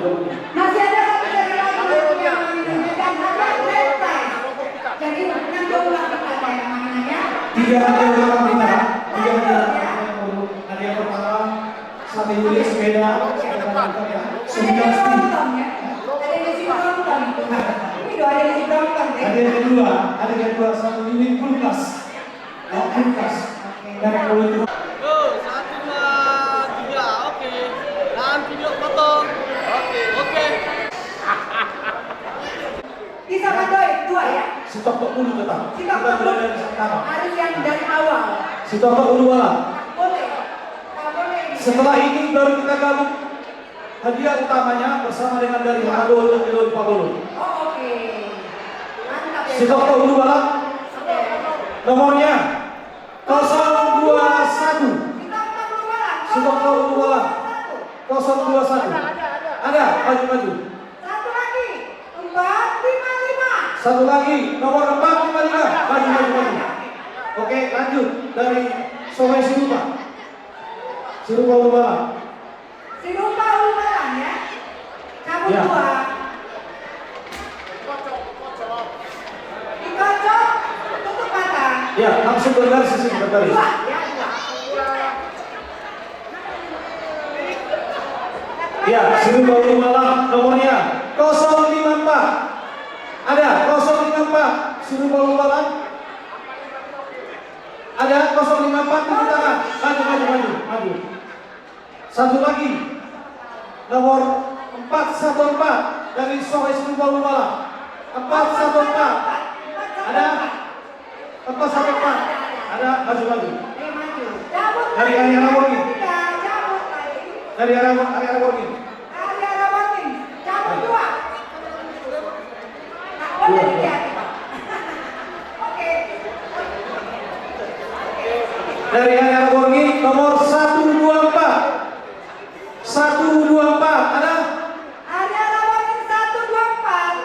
Masih ada satu dari lagi yang menunjukkan hadiah grand prize. Jadi yang dua kita yang namanya. 3 hadiah pertama, 3 hadiah pertama, 1 unit sepeda, hadiah kedua, 1 unit kulkas, dari kulkas. Bisa mandoi 2 ya? Stok dulu tetap. Kita mulai dari pertama. Harus yang dari awal. Stok dulu malam. Boleh. Tak boleh. Setelah ini baru kita gabung hadiah utamanya bersama dengan dari Hado dan Dewi Pabolo. Oh, oke. Mantap ya. Stok dulu malam. Nomornya 021. Stok dulu malam. 021. Ada, maju. Satu lagi, nomor 455. Maju. Oke, lanjut dari Sungai Sirupa. Sirupa Urubalan. Sirupa Urubalan ya. Cabut Ya. 2. Dikocok, tutup mata. Ya, langsung bergaris sini bergaris. 2 ya, 2. Ya, Sirupa Urubalan nomornya 054. Ada 054 Sirupa Urubalan. Ada 054 di tangan. Maju. Satu lagi nomor 414 dari Sungai Sirupa Urubalan. 414. Ada 414. Ada maju. Cabut. Dari area Raworgi. Cabut lagi. Dari area Raworgi. Area Raworgi. Cabut 2. Boleh lihat. Oke. Dari area Raworgi nomor 124. 124 ada? Area Raworgi 124.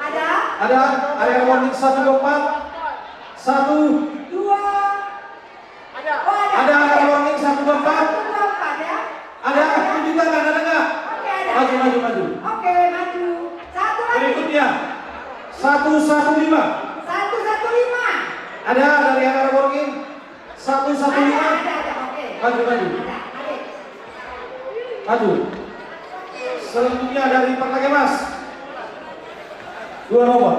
Ada? Ada area Raworgi 124. 1 2. Ada. Oh, ada. ada area Raworgi 124. 124 ya. Ada tunjuk tangan ada enggak? Oke, ada. Maju. Oke, maju. Satu lagi. Berikutnya 115. 115. Ada dari area Raworgi 115. Ada. Oke. Maju. Ada. Maju. Selanjutnya dari Perlage Mas. 2 nomor.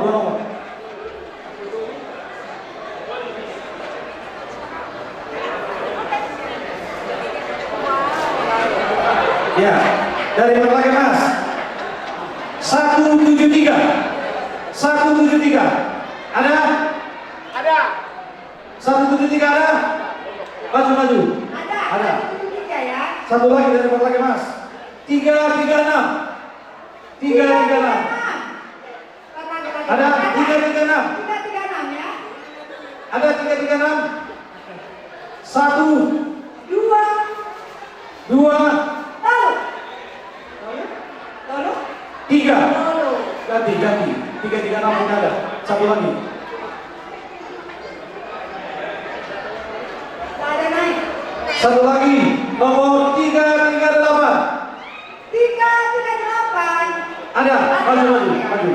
Ya, dari Perlage Mas. 173. 173. Ada? Ada. 173 ada? Maju. Ada. 173 ya. Satu lagi dari Perlage Mas. 336. 336. Ada 336. 336 ya. Ada 336. 1 2 Lalu 3. Ganti. 336 pun ada. Satu lagi. ada naik. Satu lagi. Nomor 338. 338. Ada. Maju.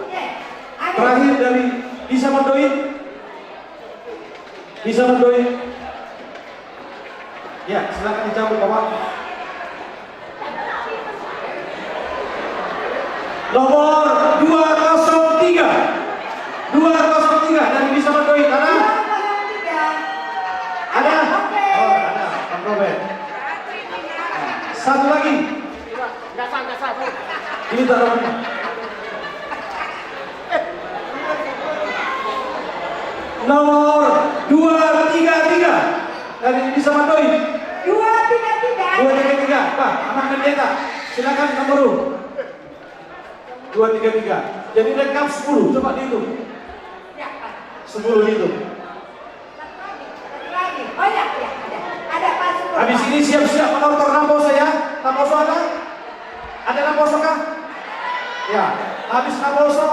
Oke. Ada. Terakhir dari bisa mendoin. Ya, silakan dicabut Bapak. Nomor 203. 203 dari bisa mendoin. Ada? 203. Ada? Oke. Oh, ada. Bang Robert. Satu lagi. Ini tak nomornya. Nomor 233 dari bisa mendoin. 233. 233. Pak, anak pendeta. Silakan nomor 233. Jadi rekam 10. Coba dihitung. Ya, Pak. 10 dihitung. Satu lagi. Oh ya, ada. Ada Pak Sukur. Habis ini siap-siap menonton Ramposo ya. Ramposo ada? Ada Naposo kah? Ya, habis Naposo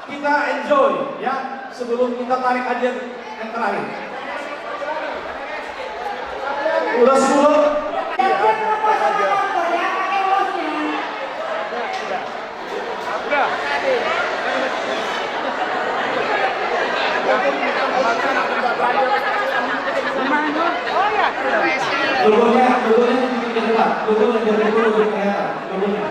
kita enjoy ya sebelum kita tarik hadiah yang terakhir. Udah 10. Dan dia proposal motor ya, pakai losnya. Logonya dibikin dekat. Logonya dari dulu kayak logonya.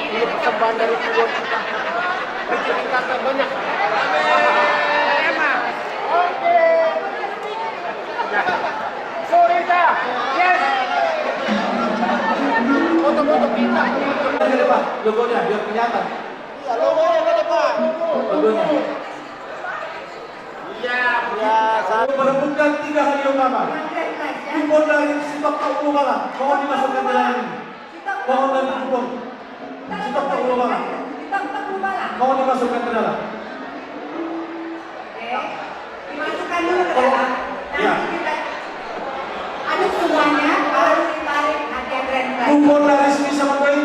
Ini persembahan dari kebun kita. Kata banyak. Oke. Sorry dah. Yes. Foto-foto kita. Ke depan, logonya biar kelihatan. Iya, logonya ke depan. Logonya. Iya, biasa. Merebutkan 3 hadiah utama. Kupon dari Stok Ulu Malang, mohon dimasukkan ke dalam ini. Mohon dari kupon Stok Ulu Malang, mohon dimasukkan ke dalam. Oke, dimasukkan dulu ke dalam. Ya. Nanti kita aduk semuanya, baru ditarik hadiah grand prize. Kupon dari Sri Samadoi,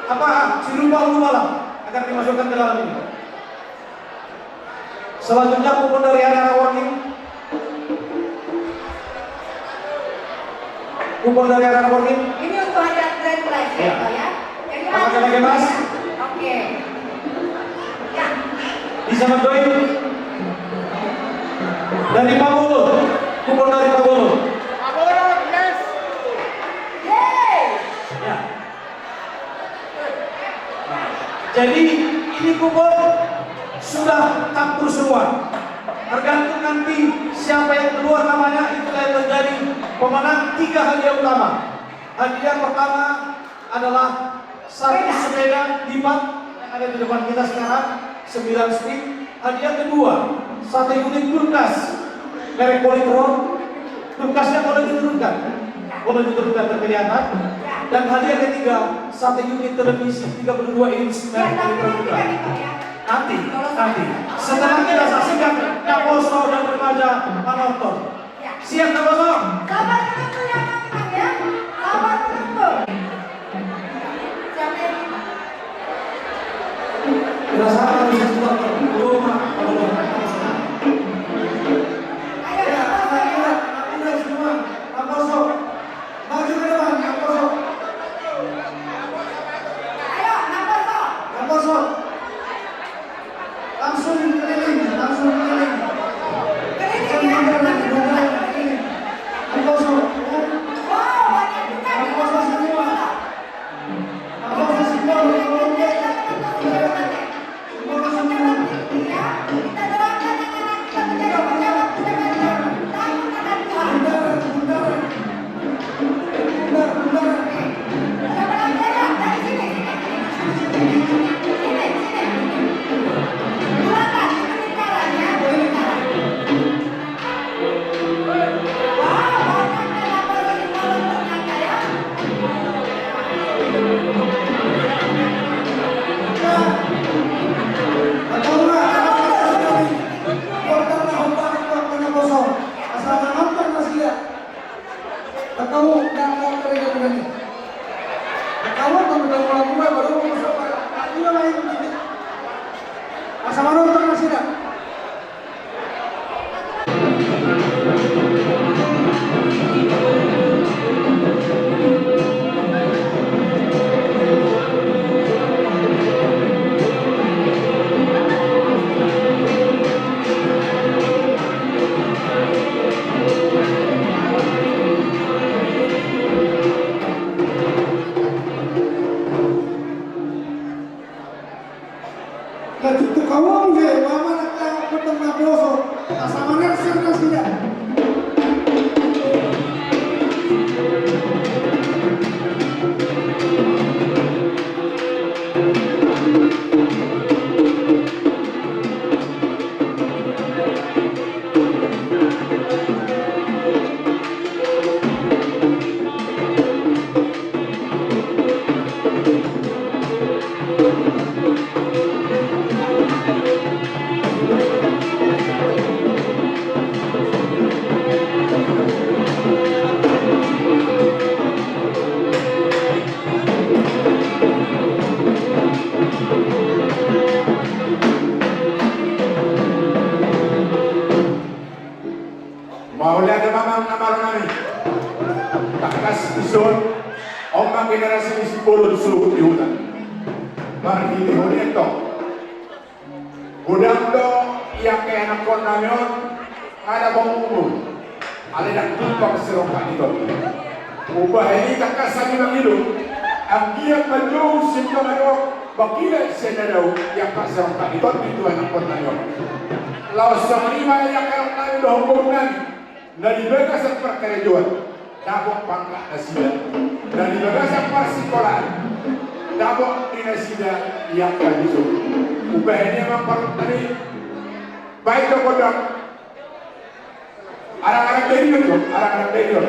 apa? Sirupa Ulu Malang akan dimasukkan ke dalam ini. Selanjutnya kupon dari Arena Warning. Kupon dari Arena Warning. Ini untuk hadiah grand prize ya, Ya. Toh, ya. Jadi Apakah aduk lagi, Mas? semuanya. Oke. Ya. Di Samadoi dari Pak Bolo, kupon dari Pak Bolo. Yes. Yeay. Ya. Jadi ini kupon sudah campur semua. Tergantung nanti siapa yang keluar namanya itu yang menjadi pemenang 3 hadiah utama. Hadiah pertama adalah satu sepeda lipat yang ada di depan kita sekarang 9 speed. Hadiah kedua 1 unit kulkas merek Polytron. Kulkasnya boleh diturunkan, terkelihatan. Dan hadiah ketiga 1 unit televisi 32 inch merek Ya, tapi Polytron nanti juga. kan itu ya. Nanti. Setelah kita saksikan Naposo dan remaja menonton. Ya. Siap Naposo? Sabar menunggu ya teman-teman ya. Sabar menunggu. Siapa yang Kita sabar bisa keluar rumah. ayo Naposo ya. Udah semua. Naposo. Maju ke depan Naposo. Ayo Naposo. Naposo. Langsung keliling. Keliling ya. Nanti dulu. Naposo. Wow, banyak juga nih. Naposo semua. Naposo semua. Kita doakan anak-anak kita menjadi pejabat yang takut akan Tuhan. Kita belajar ya dari sini. Sini. Silakan ikuti jalan ya. Wow, banyaknya laporan di kolom ternyata ya. Sama nonton masih dah. kami. Tak kasih ison, omang generasi di Sipolo di seluruh hutan. Mari dihuni itu. Gudang do yang kaya anak konamion ada bangku. Ada yang tumpang serokan itu. Ubah ini tak kasih mengilu. Ang giyak manjung simyo ngayon, bakila senadaw yang kaserokan itu itu anak konamion. Laos sa manima yang kaya namin do hukum namin. Nalibaga sa perkerejuan. Dabok pangkat na sila. Nalibaga sa parsikolahan. Dabok di na sila yang kajiso. Ubahin niya mga parang tani. Baik na kodang. Arang-arang dari yun. Arang-arang dari yun.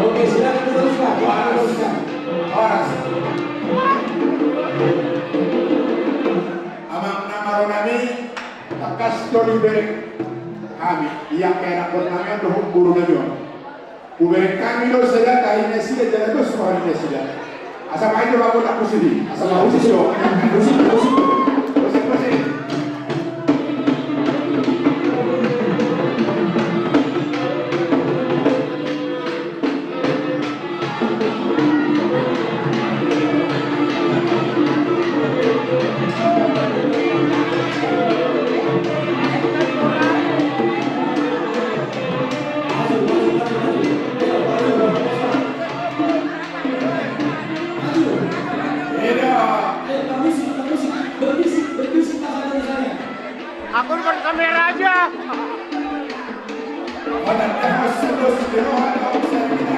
Oke, silakan diteruskan. Teruskan. Horas. Amang nama ronami takas toli berek kami yang kena bernama doh guru najo. Uberek kami lo saja tahinya sila jalan dos kami sila. Asal main coba aku tak kusidi. Asal mau sih yo. Kusi. Aku depan kamera aja. Pada terus terus dirohan ausar kita.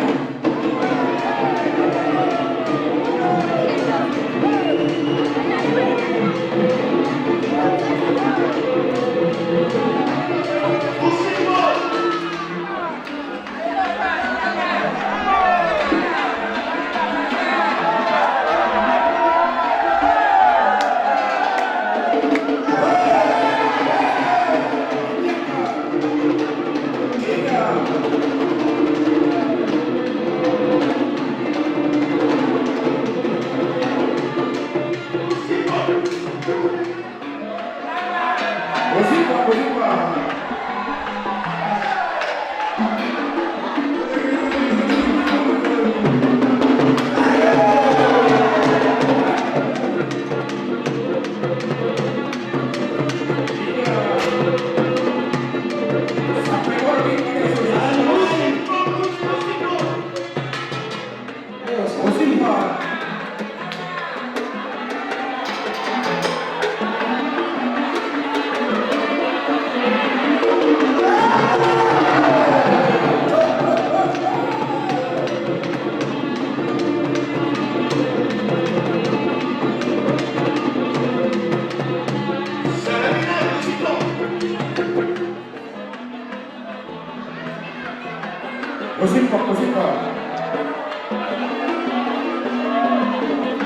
Musik pak.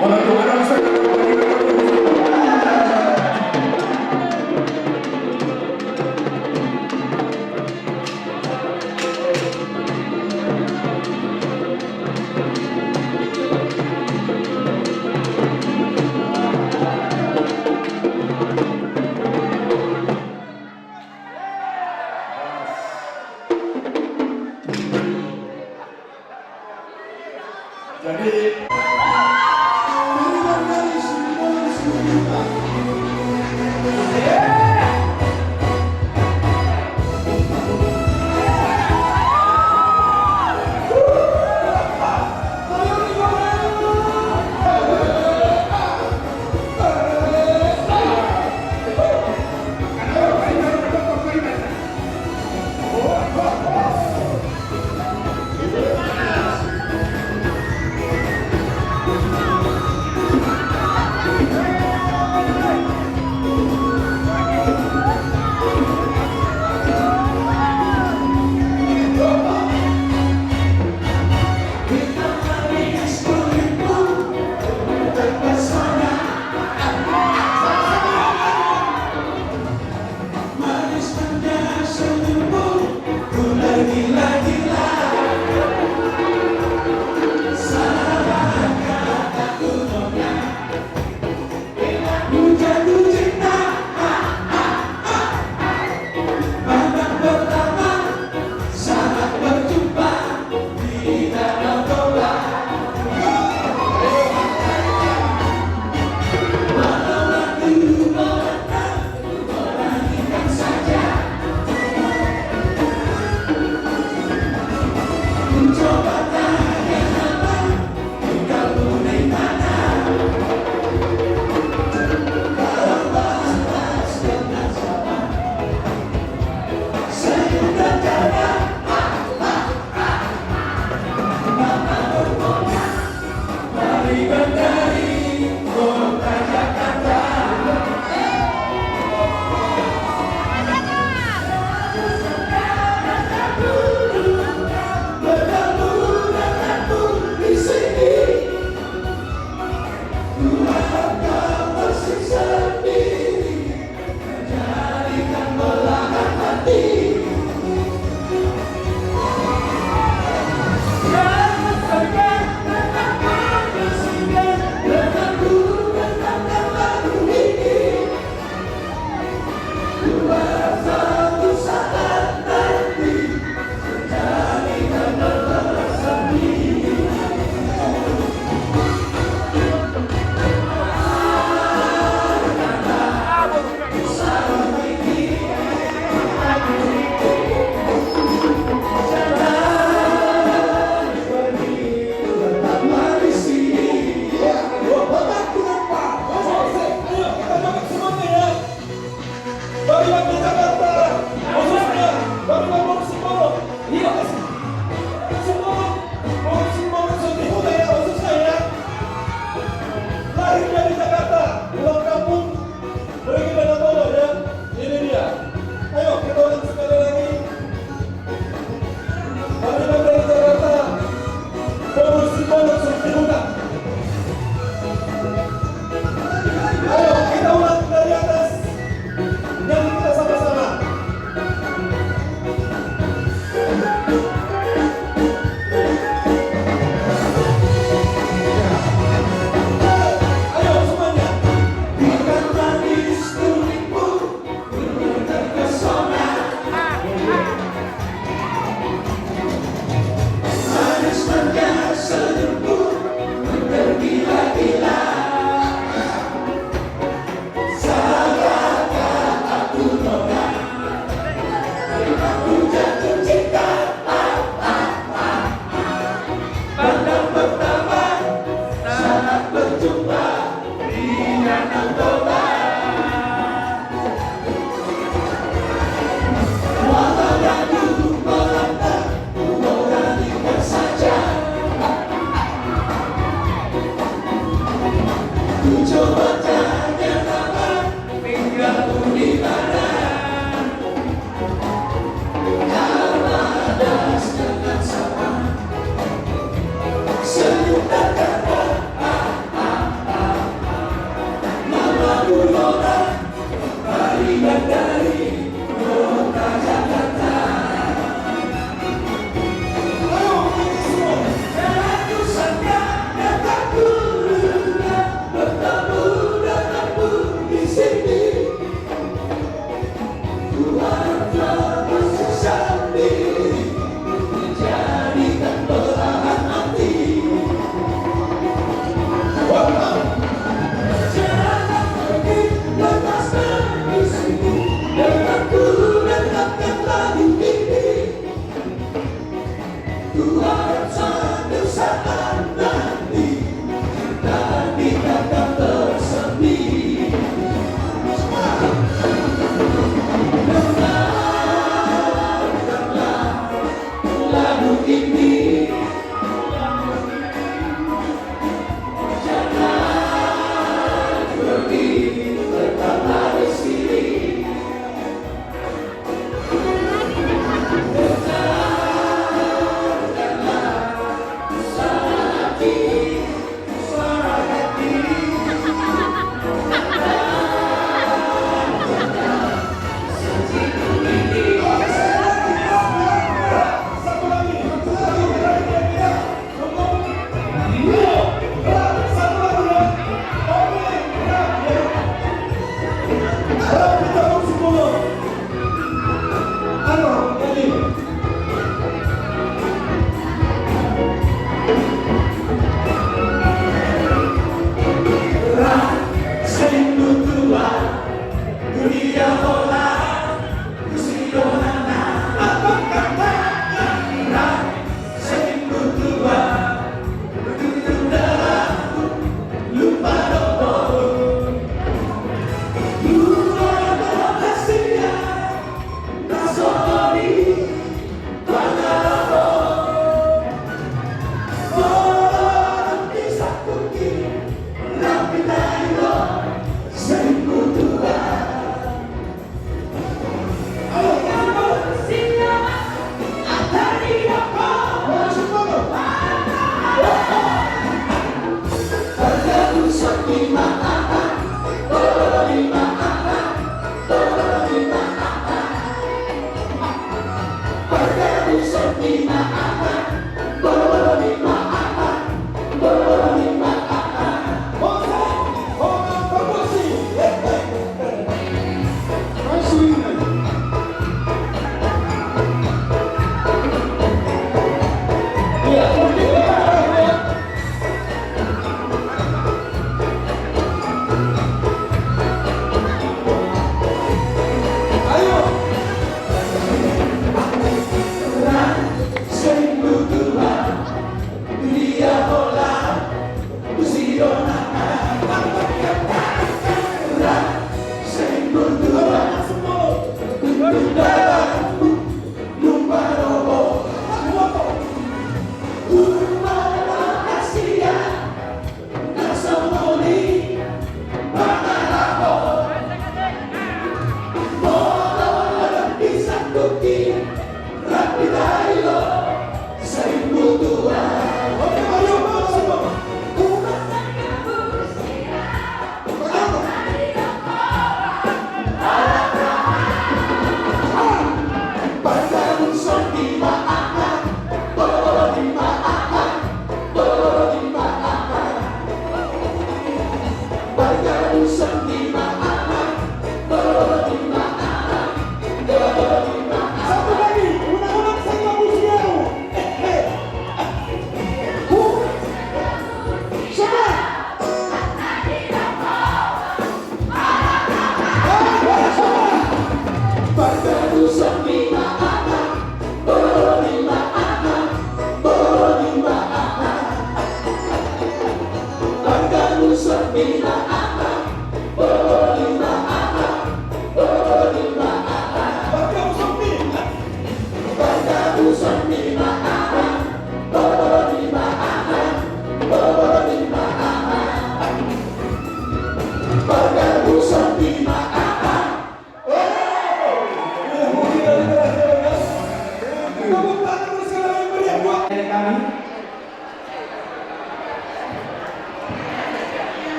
Orang saya warga Jakarta, khususnya bagi Bapak Simbolo. Iya, Simbolo sedih juga ya, khususnya ya. Lahir dari Jakarta, pulang kampung, pergi pada Bolo ya. Ini dia. Ayo kita ulang sekali lagi. Lahir dari Jakarta, Bapak Simbolo sedih juga. Ayo kita ulang dari atas. Dan kita sama-sama. Ayo semuanya. Biarkan manis kulitmu terpesona. Manis manja senyummu tergila-gila.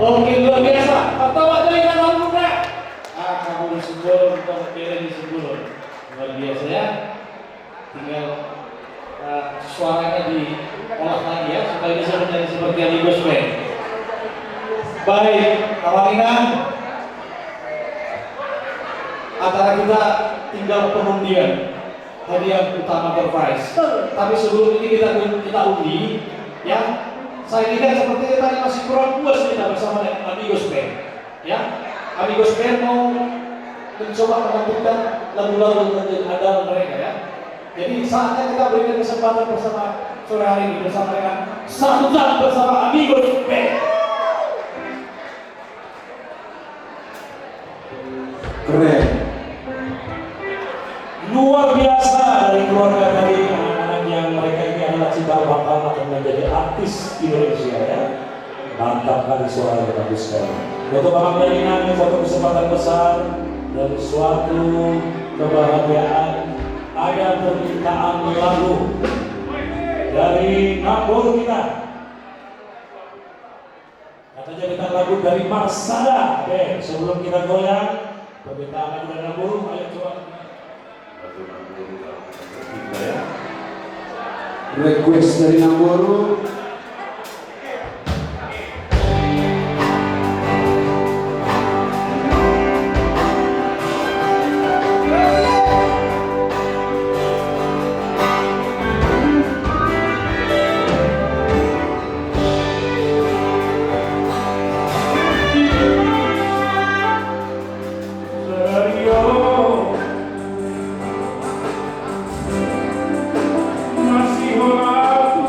Oke, luar biasa. Pertama dari anak muda. Kamu Simbol untuk pilih di Simbol. Luar biasa ya. Tinggal suaranya diolah lagi ya supaya bisa menjadi seperti yang Gospel. Baik, kawan-kawan. Antara kita tinggal pengundian hadiah utama berprize. Tapi sebelum ini kita undi, ya. Saya lihat sepertinya tadi masih kurang puas kita bersama dengan Amigos Band. Ya, Amigos Band mau mencoba menampilkan lagu-lagu andalan mereka ya. Jadi saatnya kita berikan kesempatan bersama sore hari ini bersama dengan sambutan bersama Amigos Band. Keren. Luar biasa dari keluarga dari anak-anak yang mereka ini adalah cikal bakal akan menjadi artis Indonesia ya. Mantap kali suara yang bagus sekali. Untuk Bang Dalina ini satu kesempatan besar dan suatu kebahagiaan. Ada permintaan lagu dari Nambur kita. Katanya kita lagu dari Marsada. Oke, sebelum kita goyang, permintaan lagu dari Nambur, ayo coba. Request dari Namburu. Masih aku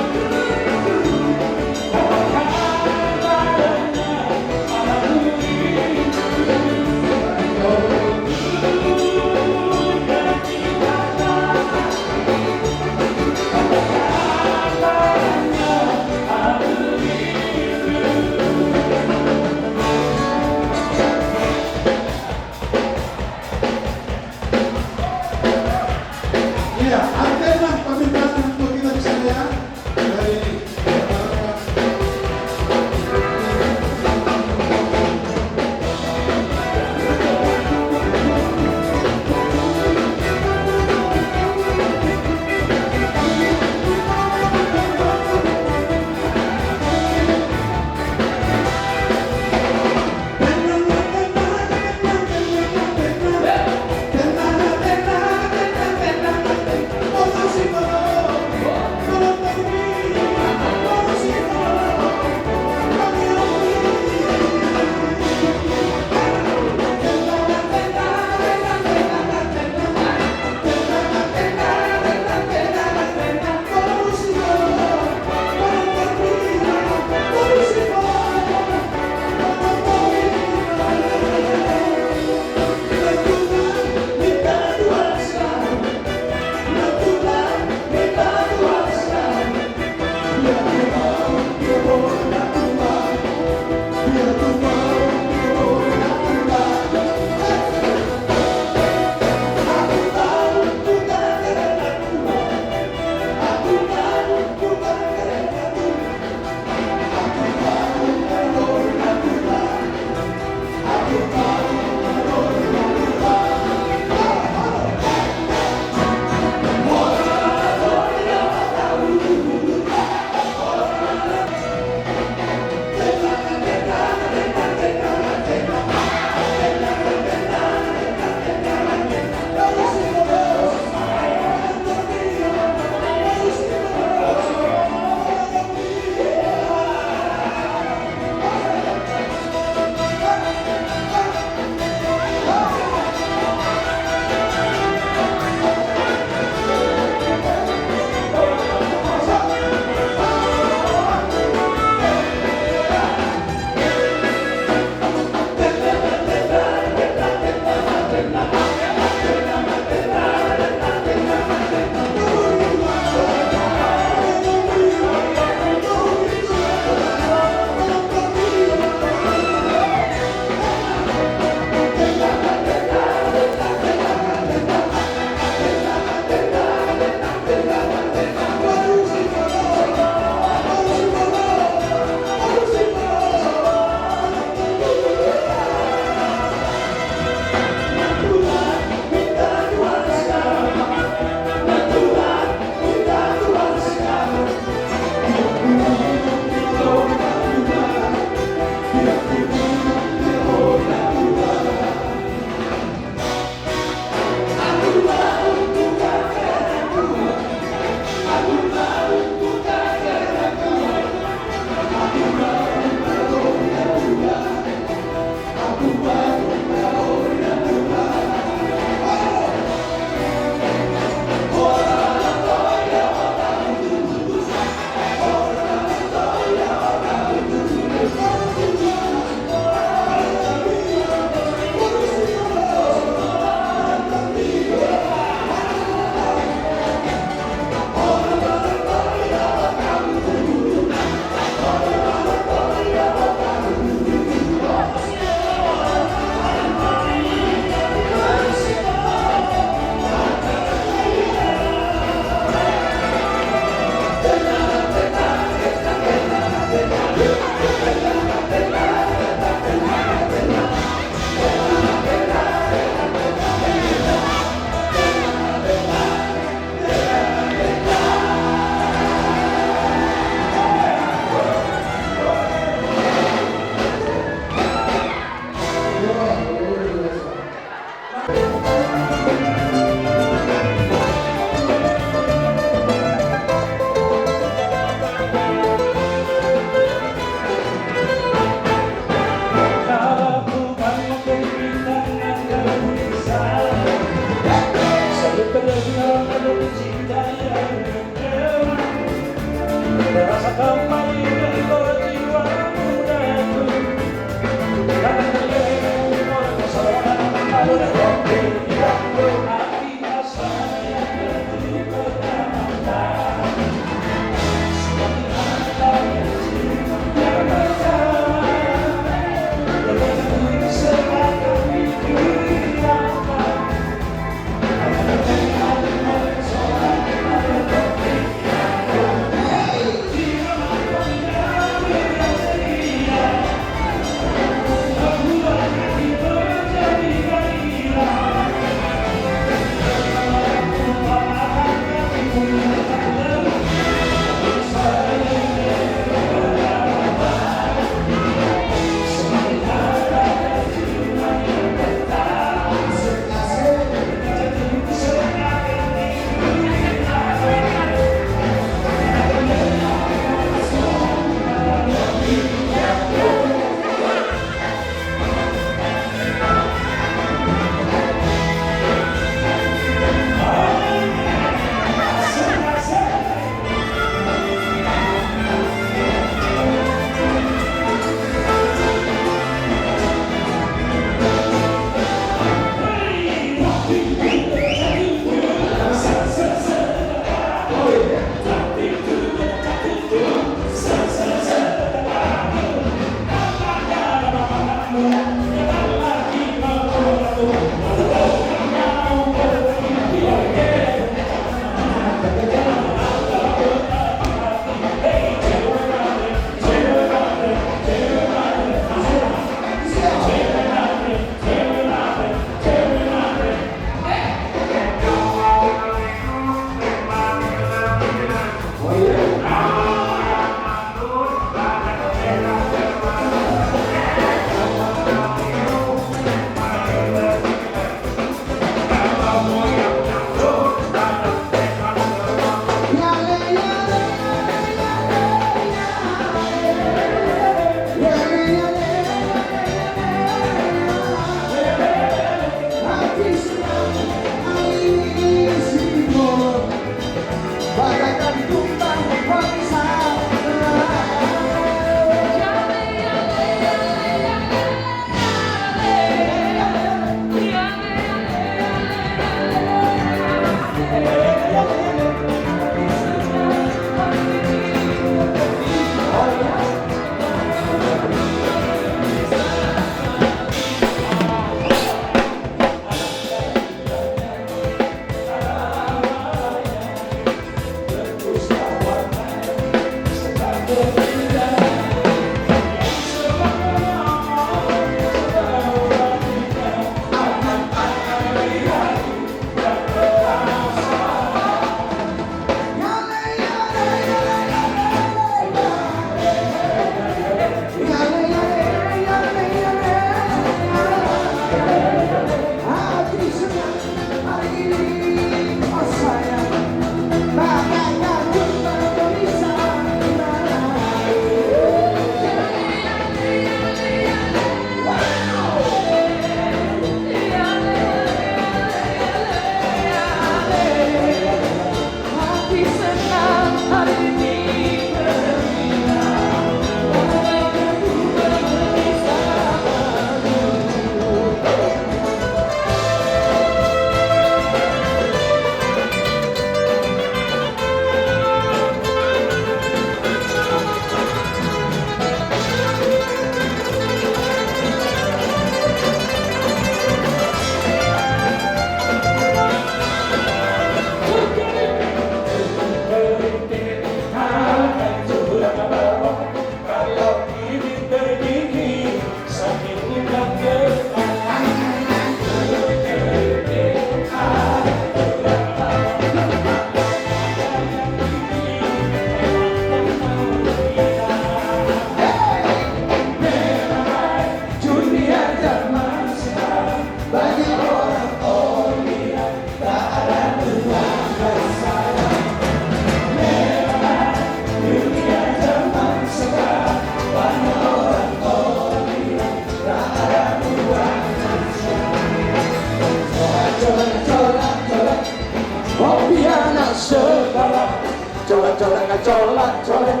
colek,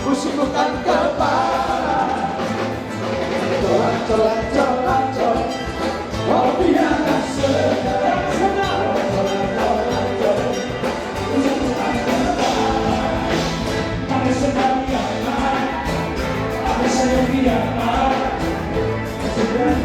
kusibukan kepala. Colek, kopi akan segera senang. Colek, kusibukan kepala. Ada sedang kiamat, ada sedang kiamat. Sedang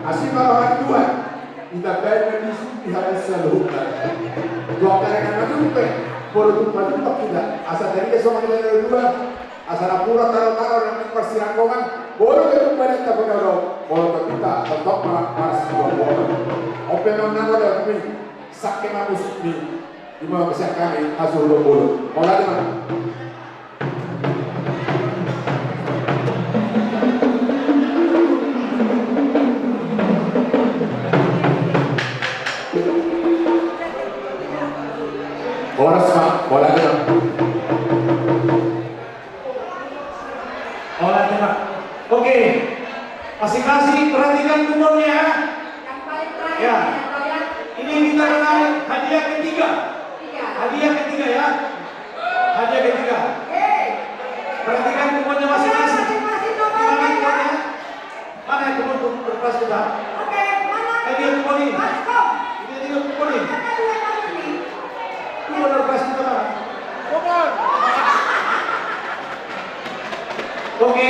Así para orang tua, kita bayar di sini harus selalu. Dua kali kan nanti baru tumpah kita. Asal dari kesama kita dari dua, asal apura taruh dan persirangan, baru kita bayar tak benar dong. Baru kita tetap malas dua bola. Open nama dan kami sakit mamus ni, di mana besar kami asal dua bola. Bola di mana? Bola semua, bola tembak. Bola tembak. Oke, masing-masing perhatikan nomornya. Yang paling terakhir Ya. ya. Ini kita kenal hadiah ketiga. Hadiah ketiga ya. Hadiah ketiga. Perhatikan nomornya masing-masing. Masing-masing Mana nomornya ya. nomornya? Mana yang nomor kertas kita? Oke, mana? Hadiah kupon ini. Masuk. Ini hadiah kupon ini. Ada dua nomor ini. Ini nomor kertas kita mana? Kupon. Oke.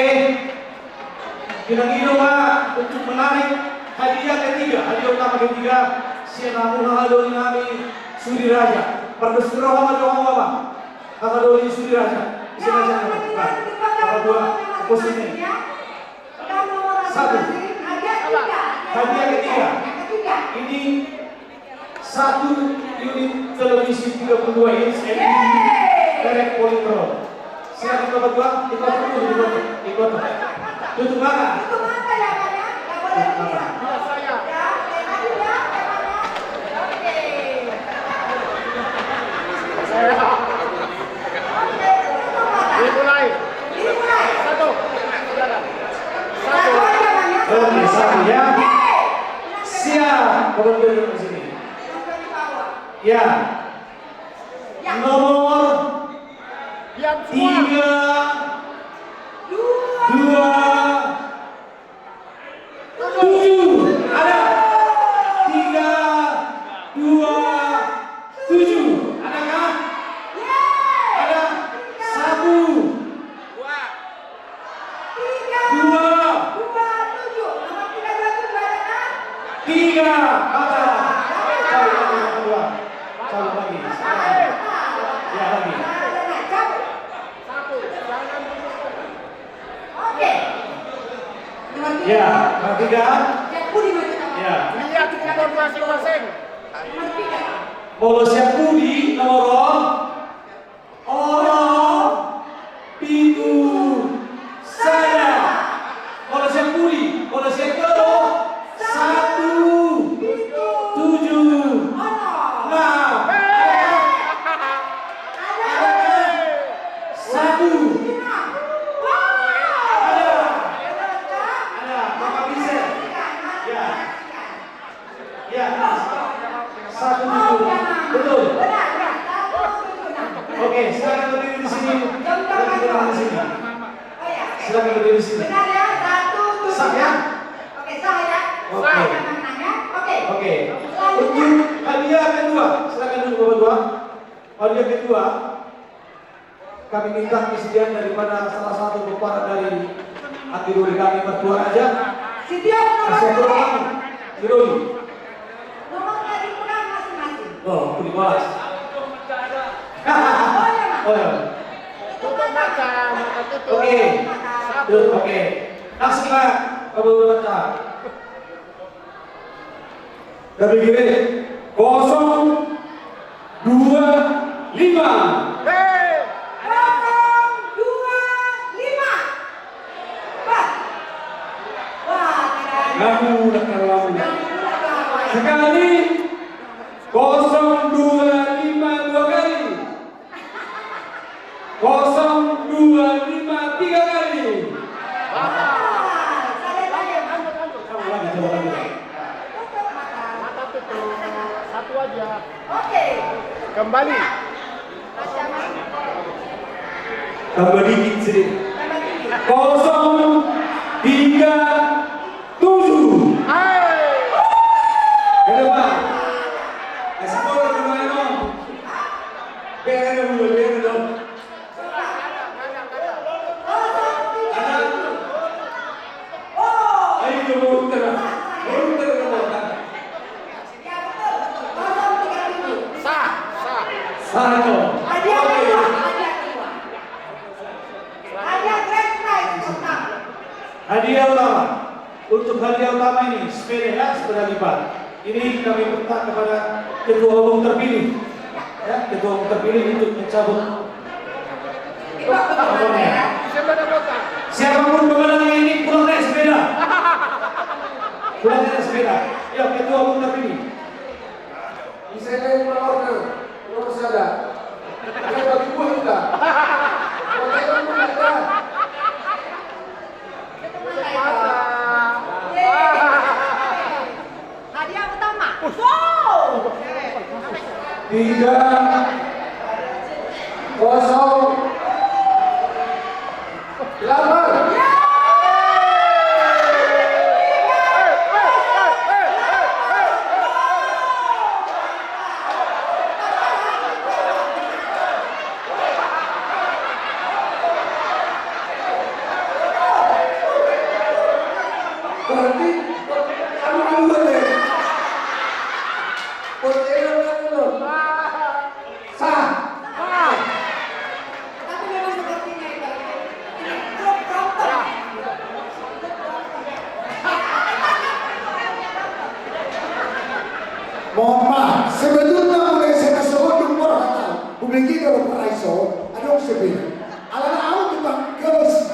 Kira-kira Pak untuk menarik hadiah ketiga, hadiah utama ketiga, Sienamu Hakadoli Nami Suri Raja. Perdesura Bapak. Hakadoli Suri Raja. Isi Raja. Bapak dua posisi. Satu. Hadiah ketiga. Ini satu unit televisi 32 inch LED merek Polytron. Silakan Bapak dua, ikut. Tutup mana? Itu mata ya, Pak ya? Nggak boleh lihat. Saya. Ya, maju ya, temanya. Oke. Oke, tutup mata. Dimulai. Dimulai. Satu. Satu aja, Pak ya. Oke, satu ya. Yeay. Siap. Bapak duduk di sini. Sampai di bawah. Ya. Ya. Nomor Diam semua. 3, 2, 7. Ada. 3, 2, 7. Adakah? Ada. 1, 2, 3. Ada. Satu lagi. Ya lagi. Ya, nomor 3. Ya. Lihat kupon masing-masing. Bola siap Budi nomor orang pintu saya. Bola siap Budi, bola siap Kero 1 7 6 1. Ada Bapak bisa ya 1 7 betul. Oke, silakan berdiri di sini. Silakan berdiri di sini. Benar ya, 1 7 Sah ya? Oke, sah ya. Oke. Sah ya menangnya. Oke. Oke. Selanjutnya. Untuk hadiah kedua, silakan duduk berdua. Hadiah kedua, kami minta kesediaan daripada salah satu peparah dari anti duri kami berdua aja. Sitio nomor Kasih aku berapa? kamu, Diroli. Nomornya dikurang masing-masing. Oh, di balas. Oh ya, Mas. Oh ya. Oke. Oke. Langsung Pak, kamu baca. Dari kiri 025. 025. Pak. Wah, Lagu udah kalau tidak. sekali 025 dua kali 025 3 kali. Saya tanya, Coba lagi. tutup mata. Satu aja. Oke. Kembali. Tambah dikit sedikit. Tambah tinggi. 037. Ke depan. Kasih bola ke mana dong? Biar dong. Ayo coba muter. Muter ke belakang. Ya betul. 037. Satu. Hadiah kedua. Hadiah grand prize pertama. Hadiah utama. Untuk hadiah utama ini sepeda lipat. Ini kami minta kepada ketua umum terpilih. Ya, ketua umum terpilih untuk mencabut abornya. Siapapun pemenangnya ini pulang naik sepeda. Pulang naik sepeda. Ya, ketua umum terpilih. Saya pulang order. Nomor saya. Saya bagi buah juga. Hadiah utama. Wow. 308. Berarti kamu dulu deh. Sah. Tapi memang sepertinya itu. Ini grup pronto. Mohon maaf, sebetulnya mulai saya sebelum orang memiliki kalau peraiso, ada yang sebelum. Alam aku tukang girls,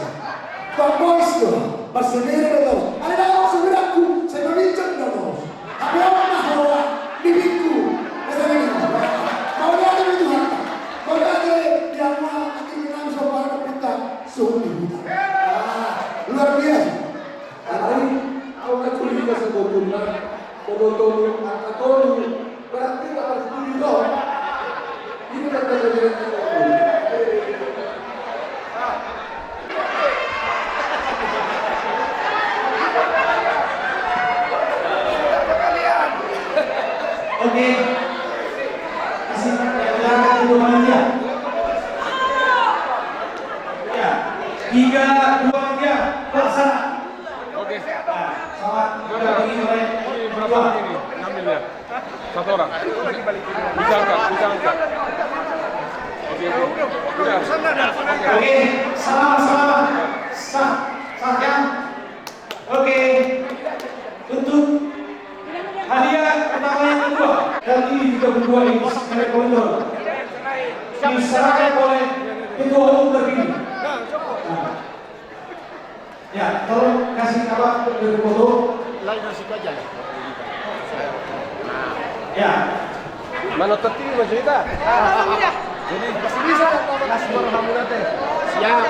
tukang boys tuh, bersendiri betul. Ada yang sebelum aku, saya meminjam dong. Tapi orang bahwa bibiku, misalnya ini, mau lihat itu harta, mau lihat yang mau nanti minang soal keputar, suhu luar biasa. Hari aku kan kuliah ke sebetulnya. Tolu berarti tak harus dulu dong. Ini kan kejadian Oke. Kasih silakan dulu manja. Ya. 3, 2, 3, pelaksana. Oke. Selamat bagi oleh berdua. Ambil ya. Satu orang. Bisa angkat. Oke. Udah. Oke, selamat. Sah ya. Oke. Untuk hadiah utama yang kedua. Kali ini kita berdua ini dikasih apa dari foto. Ya. Mana teti Mas Rita? Jadi bisa kasih Rohamuna teh. Siap.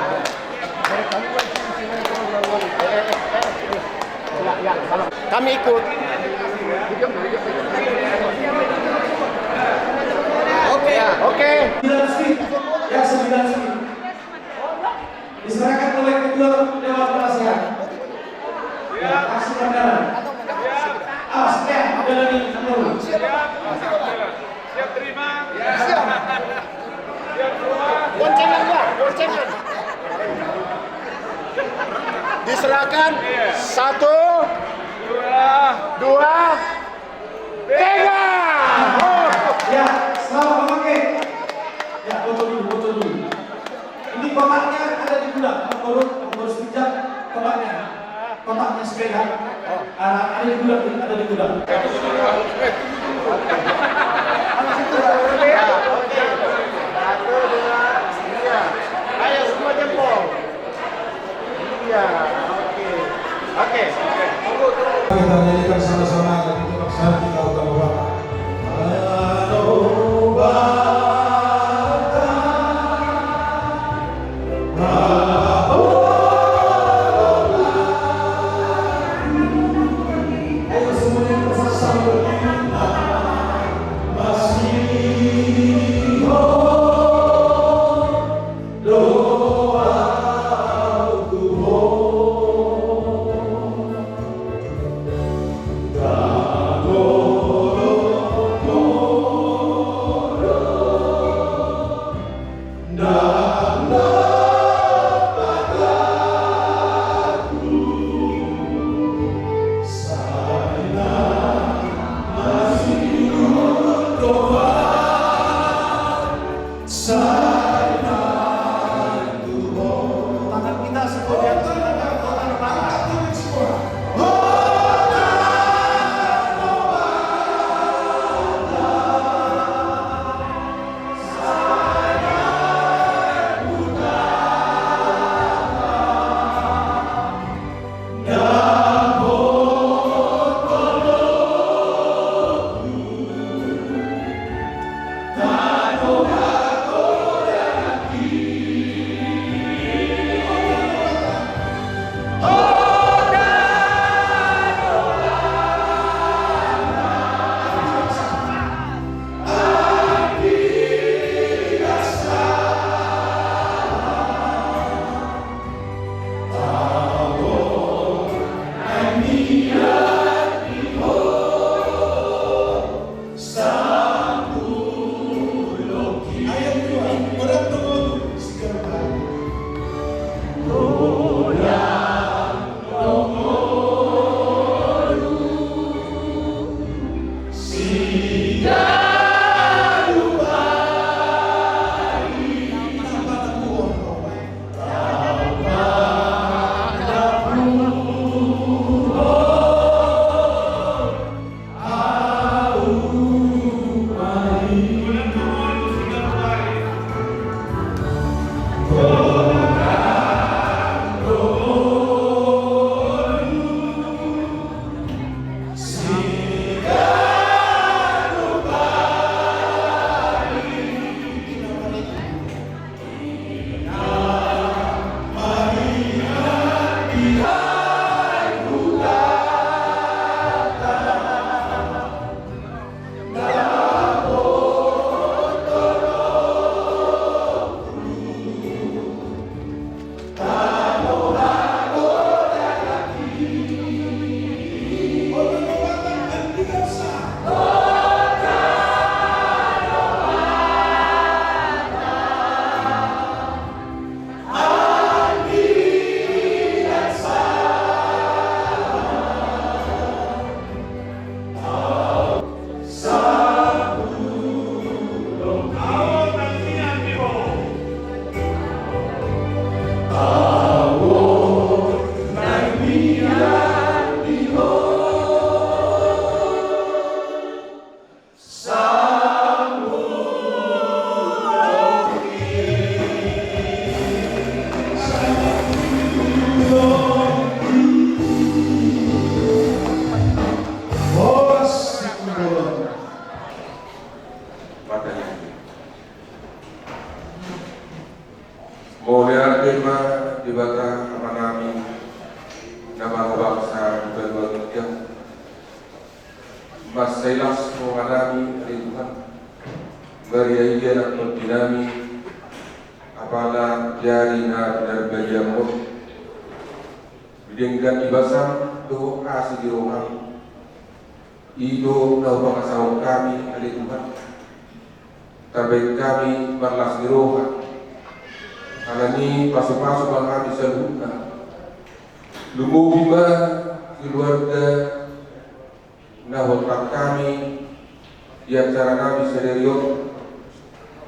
Kami ikut. Oke. Oke. 9 speed. Ya 9 speed. Diserahkan oleh Ketua Dewan Penasehat. Ya, kasih pandangan. Awas, ya, udah nih, dulu. Siap terima. Siap. Boncengan ya, boncengan. Diserahkan 1, 2, 3. Ya, selamat memakai. Ya, foto dulu. Ini kotaknya ada di gudang. Harus pijak kotaknya. Kotaknya sepeda. Ada di gudang, Ayo semua jempol. Iya, oke. Kita nyanyikan sama-sama lagu kebangsaan kita utama Bapak. Ayo semuanya bersama-sama. Molia tema di bata amanami nama bangsa dan bangsa mas sailas mengalami dari Tuhan beriaya dan dinami apala jari dan bajamut bidenggan ibasam doa asih rohani ido nau bangsa kami dari Tuhan terbaik kami berlas di rohani alani pasu-pasu bangsa bisa luka lumubima keluarga nahotrak kami di acara kami sederio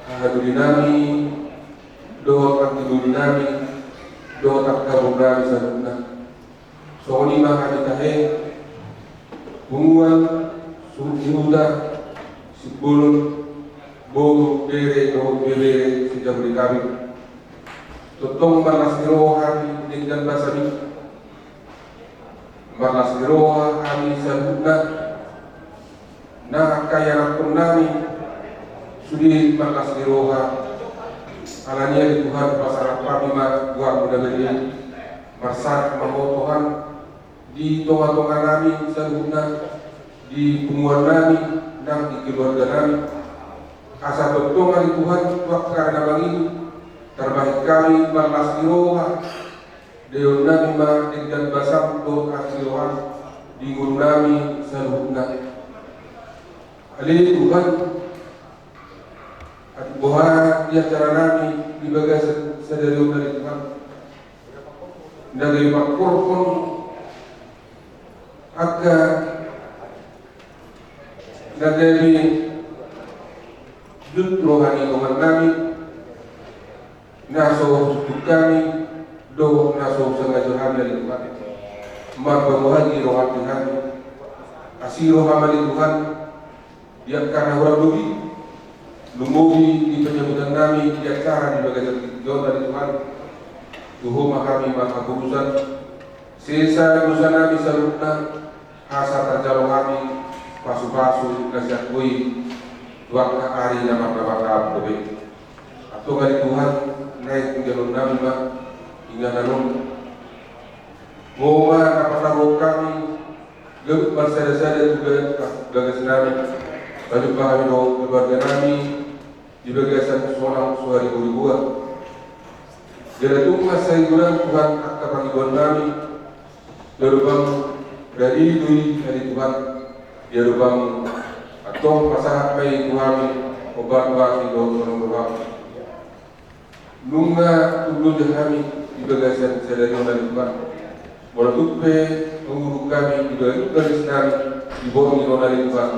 haduri nami dohotrak tiduri nami dohotrak kabung nami saduna sohoni mah kami bunguan suhuda sibulun bohu bere doho bere sejauh di kami tutong balas diroha dengan bahasa ini balas diroha kami sabuna nah kaya pun nami sudi balas diroha alanya di Tuhan pasar kami mah gua muda beri masak mau Tuhan di tonga-tonga nami sabuna di bunguan nami dan di keluarga nami asa bertonga di Tuhan waktu karena bang ini terbaik kami balas diroha deon nami ma dengan basam do asirohan di guru nami saluhna ali Tuhan bahwa di acara nami di bagas sadarion dari Tuhan dari makor pun agar dari jut rohani dengan nami naso kami do naso sengaja dari Tuhan marbamuhani rohani kami asiro hamali Tuhan dia karena orang dugi lumugi di penyambutan kami di acara di bagian jauh dari Tuhan tuhuma kami maka keputusan sisa dosa nabi salutna asa terjalo kami pasu-pasu nasihat kui waktu hari nama berapa lebih atau dari Tuhan naik ke jalur nami mah hingga nanung moga dapat lagu kami gebut bersada-sada juga bagas nami baju kami do keluarga nami di bagasan seorang suari ribuan jadi tunggu saya gunakan Tuhan akan panggilan nami dari bang dari dui dari Tuhan dia bang atau pasangan baik Tuhan obat wasi do Tuhan nunga tulu kami di bagasan sadarion dari Tuhan bola tupe menguru kami di bagasan kami di bawah dari Tuhan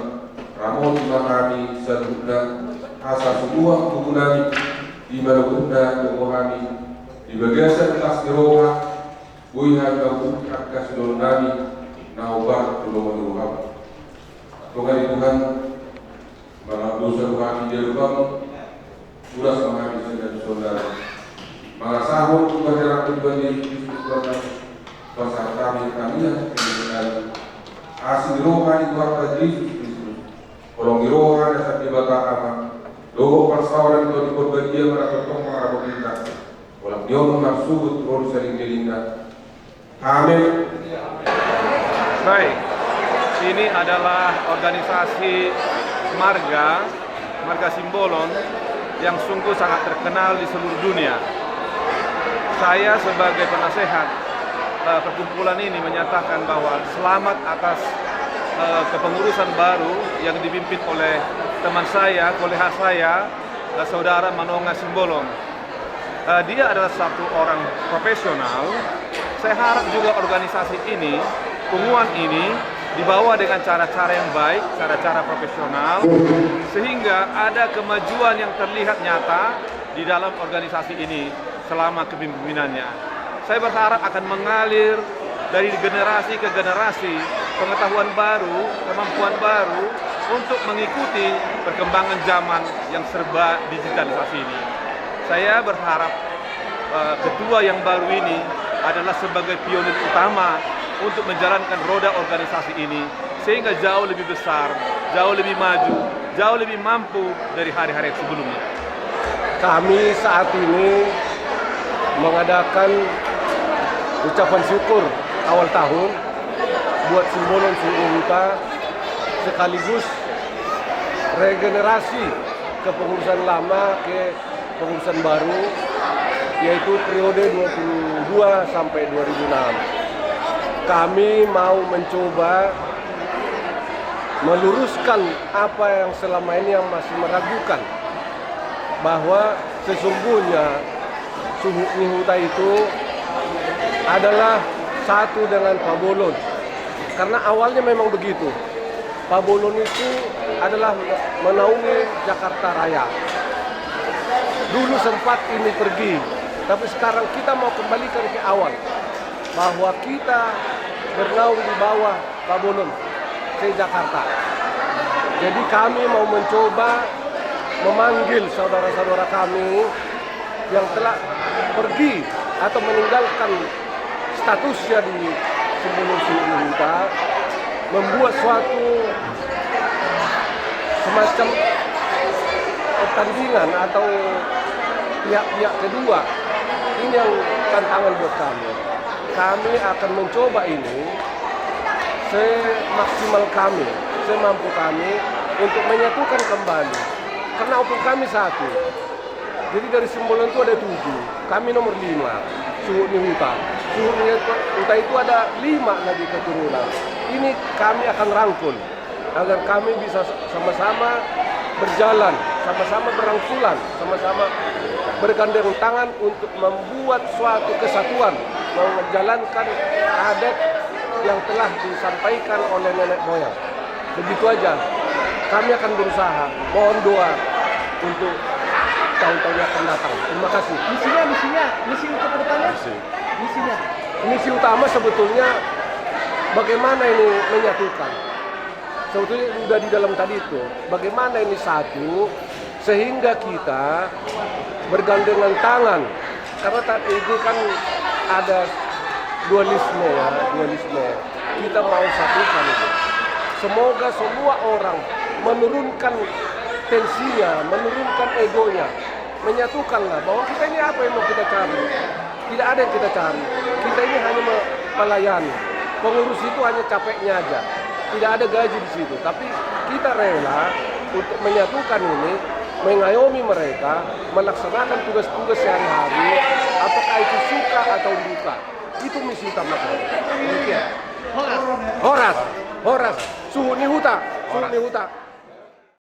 ramon kami saduna asa semua tubuh kami di mana doa kami di bagasan kelas diroha buihan kau akas dulu kami naobar tolong Tuhan Tuhan Tuhan malah dosa kami di lubang sudah mengambil dengan saudara maka sahur bergerak berbanding pasal kami yang dengan asli rohani Tuhan Yesus Kristus kolong rohani dasar di bata apa logo persauran itu dikorban dia merasa tong para pemerintah walau dia mengaksud terus sering gelinda amin. Baik, ini adalah organisasi Marga Simbolon yang sungguh sangat terkenal di seluruh dunia. Saya sebagai penasehat perkumpulan ini menyatakan bahwa selamat atas kepengurusan baru yang dipimpin oleh teman saya, kolega saya, saudara Manonga Simbolon. Dia adalah satu orang profesional. Saya harap juga organisasi ini, punguan ini, dibawa dengan cara-cara yang baik, cara-cara profesional, sehingga ada kemajuan yang terlihat nyata di dalam organisasi ini selama kepemimpinannya. Saya berharap akan mengalir dari generasi ke generasi pengetahuan baru, kemampuan baru untuk mengikuti perkembangan zaman yang serba digitalisasi ini. Saya berharap ketua yang baru ini adalah sebagai pionir utama untuk menjalankan roda organisasi ini sehingga jauh lebih besar, jauh lebih maju, jauh lebih mampu dari hari-hari sebelumnya. Kami saat ini mengadakan ucapan syukur awal tahun buat Simbolon Suhu Huta sekaligus regenerasi kepengurusan lama ke pengurusan baru, yaitu periode 22 sampai 2006. Kami mau mencoba meluruskan apa yang selama ini yang masih meragukan, bahwa sesungguhnya Suhu Huta itu adalah satu dengan Pak Bolon. Karena awalnya memang begitu. Pak Bolon itu adalah menaungi Jakarta Raya. Dulu sempat ini pergi, tapi sekarang kita mau kembalikan ke awal, bahwa kita bernaung di bawah Pak Bolon ke Jakarta. Jadi kami mau mencoba memanggil saudara-saudara kami yang telah pergi atau meninggalkan statusnya di Simbolon Suhu Huta, membuat suatu semacam pertandingan atau pihak-pihak kedua. Ini yang tantangan buat kami. Kami akan mencoba ini semaksimal kami, semampu kami untuk menyatukan kembali. Karena opung kami satu. Jadi dari Simbolon itu ada 7, kami nomor 5, Suhu Huta. Suhu Huta itu ada 5 lagi keturunan. Ini kami akan rangkul agar kami bisa sama-sama berjalan, sama-sama berangkulan, sama-sama bergandeng tangan untuk membuat suatu kesatuan, menjalankan adat yang telah disampaikan oleh nenek moyang. Begitu aja. Kami akan berusaha. Mohon doa untuk tahun-tahun yang akan datang. Terima kasih. Misi untuk kedepannya? Misi utama sebetulnya bagaimana ini menyatukan. Sebetulnya sudah di dalam tadi itu. Bagaimana ini satu sehingga kita bergandengan tangan. Karena tadi ini kan ada dualisme ya, dualisme. Kita mau satukan itu. Semoga semua orang menurunkan tensinya, menurunkan egonya, menyatukanlah bahwa kita ini apa yang mau kita cari. Tidak ada yang kita cari. Kita ini hanya melayani. Pengurus itu hanya capeknya aja. Tidak ada gaji di situ. Tapi kita rela untuk menyatukan ini, mengayomi mereka, melaksanakan tugas-tugas sehari-hari, apakah itu suka atau duka. Itu misi utama kami. Demikian. Horas. Suhu Huta.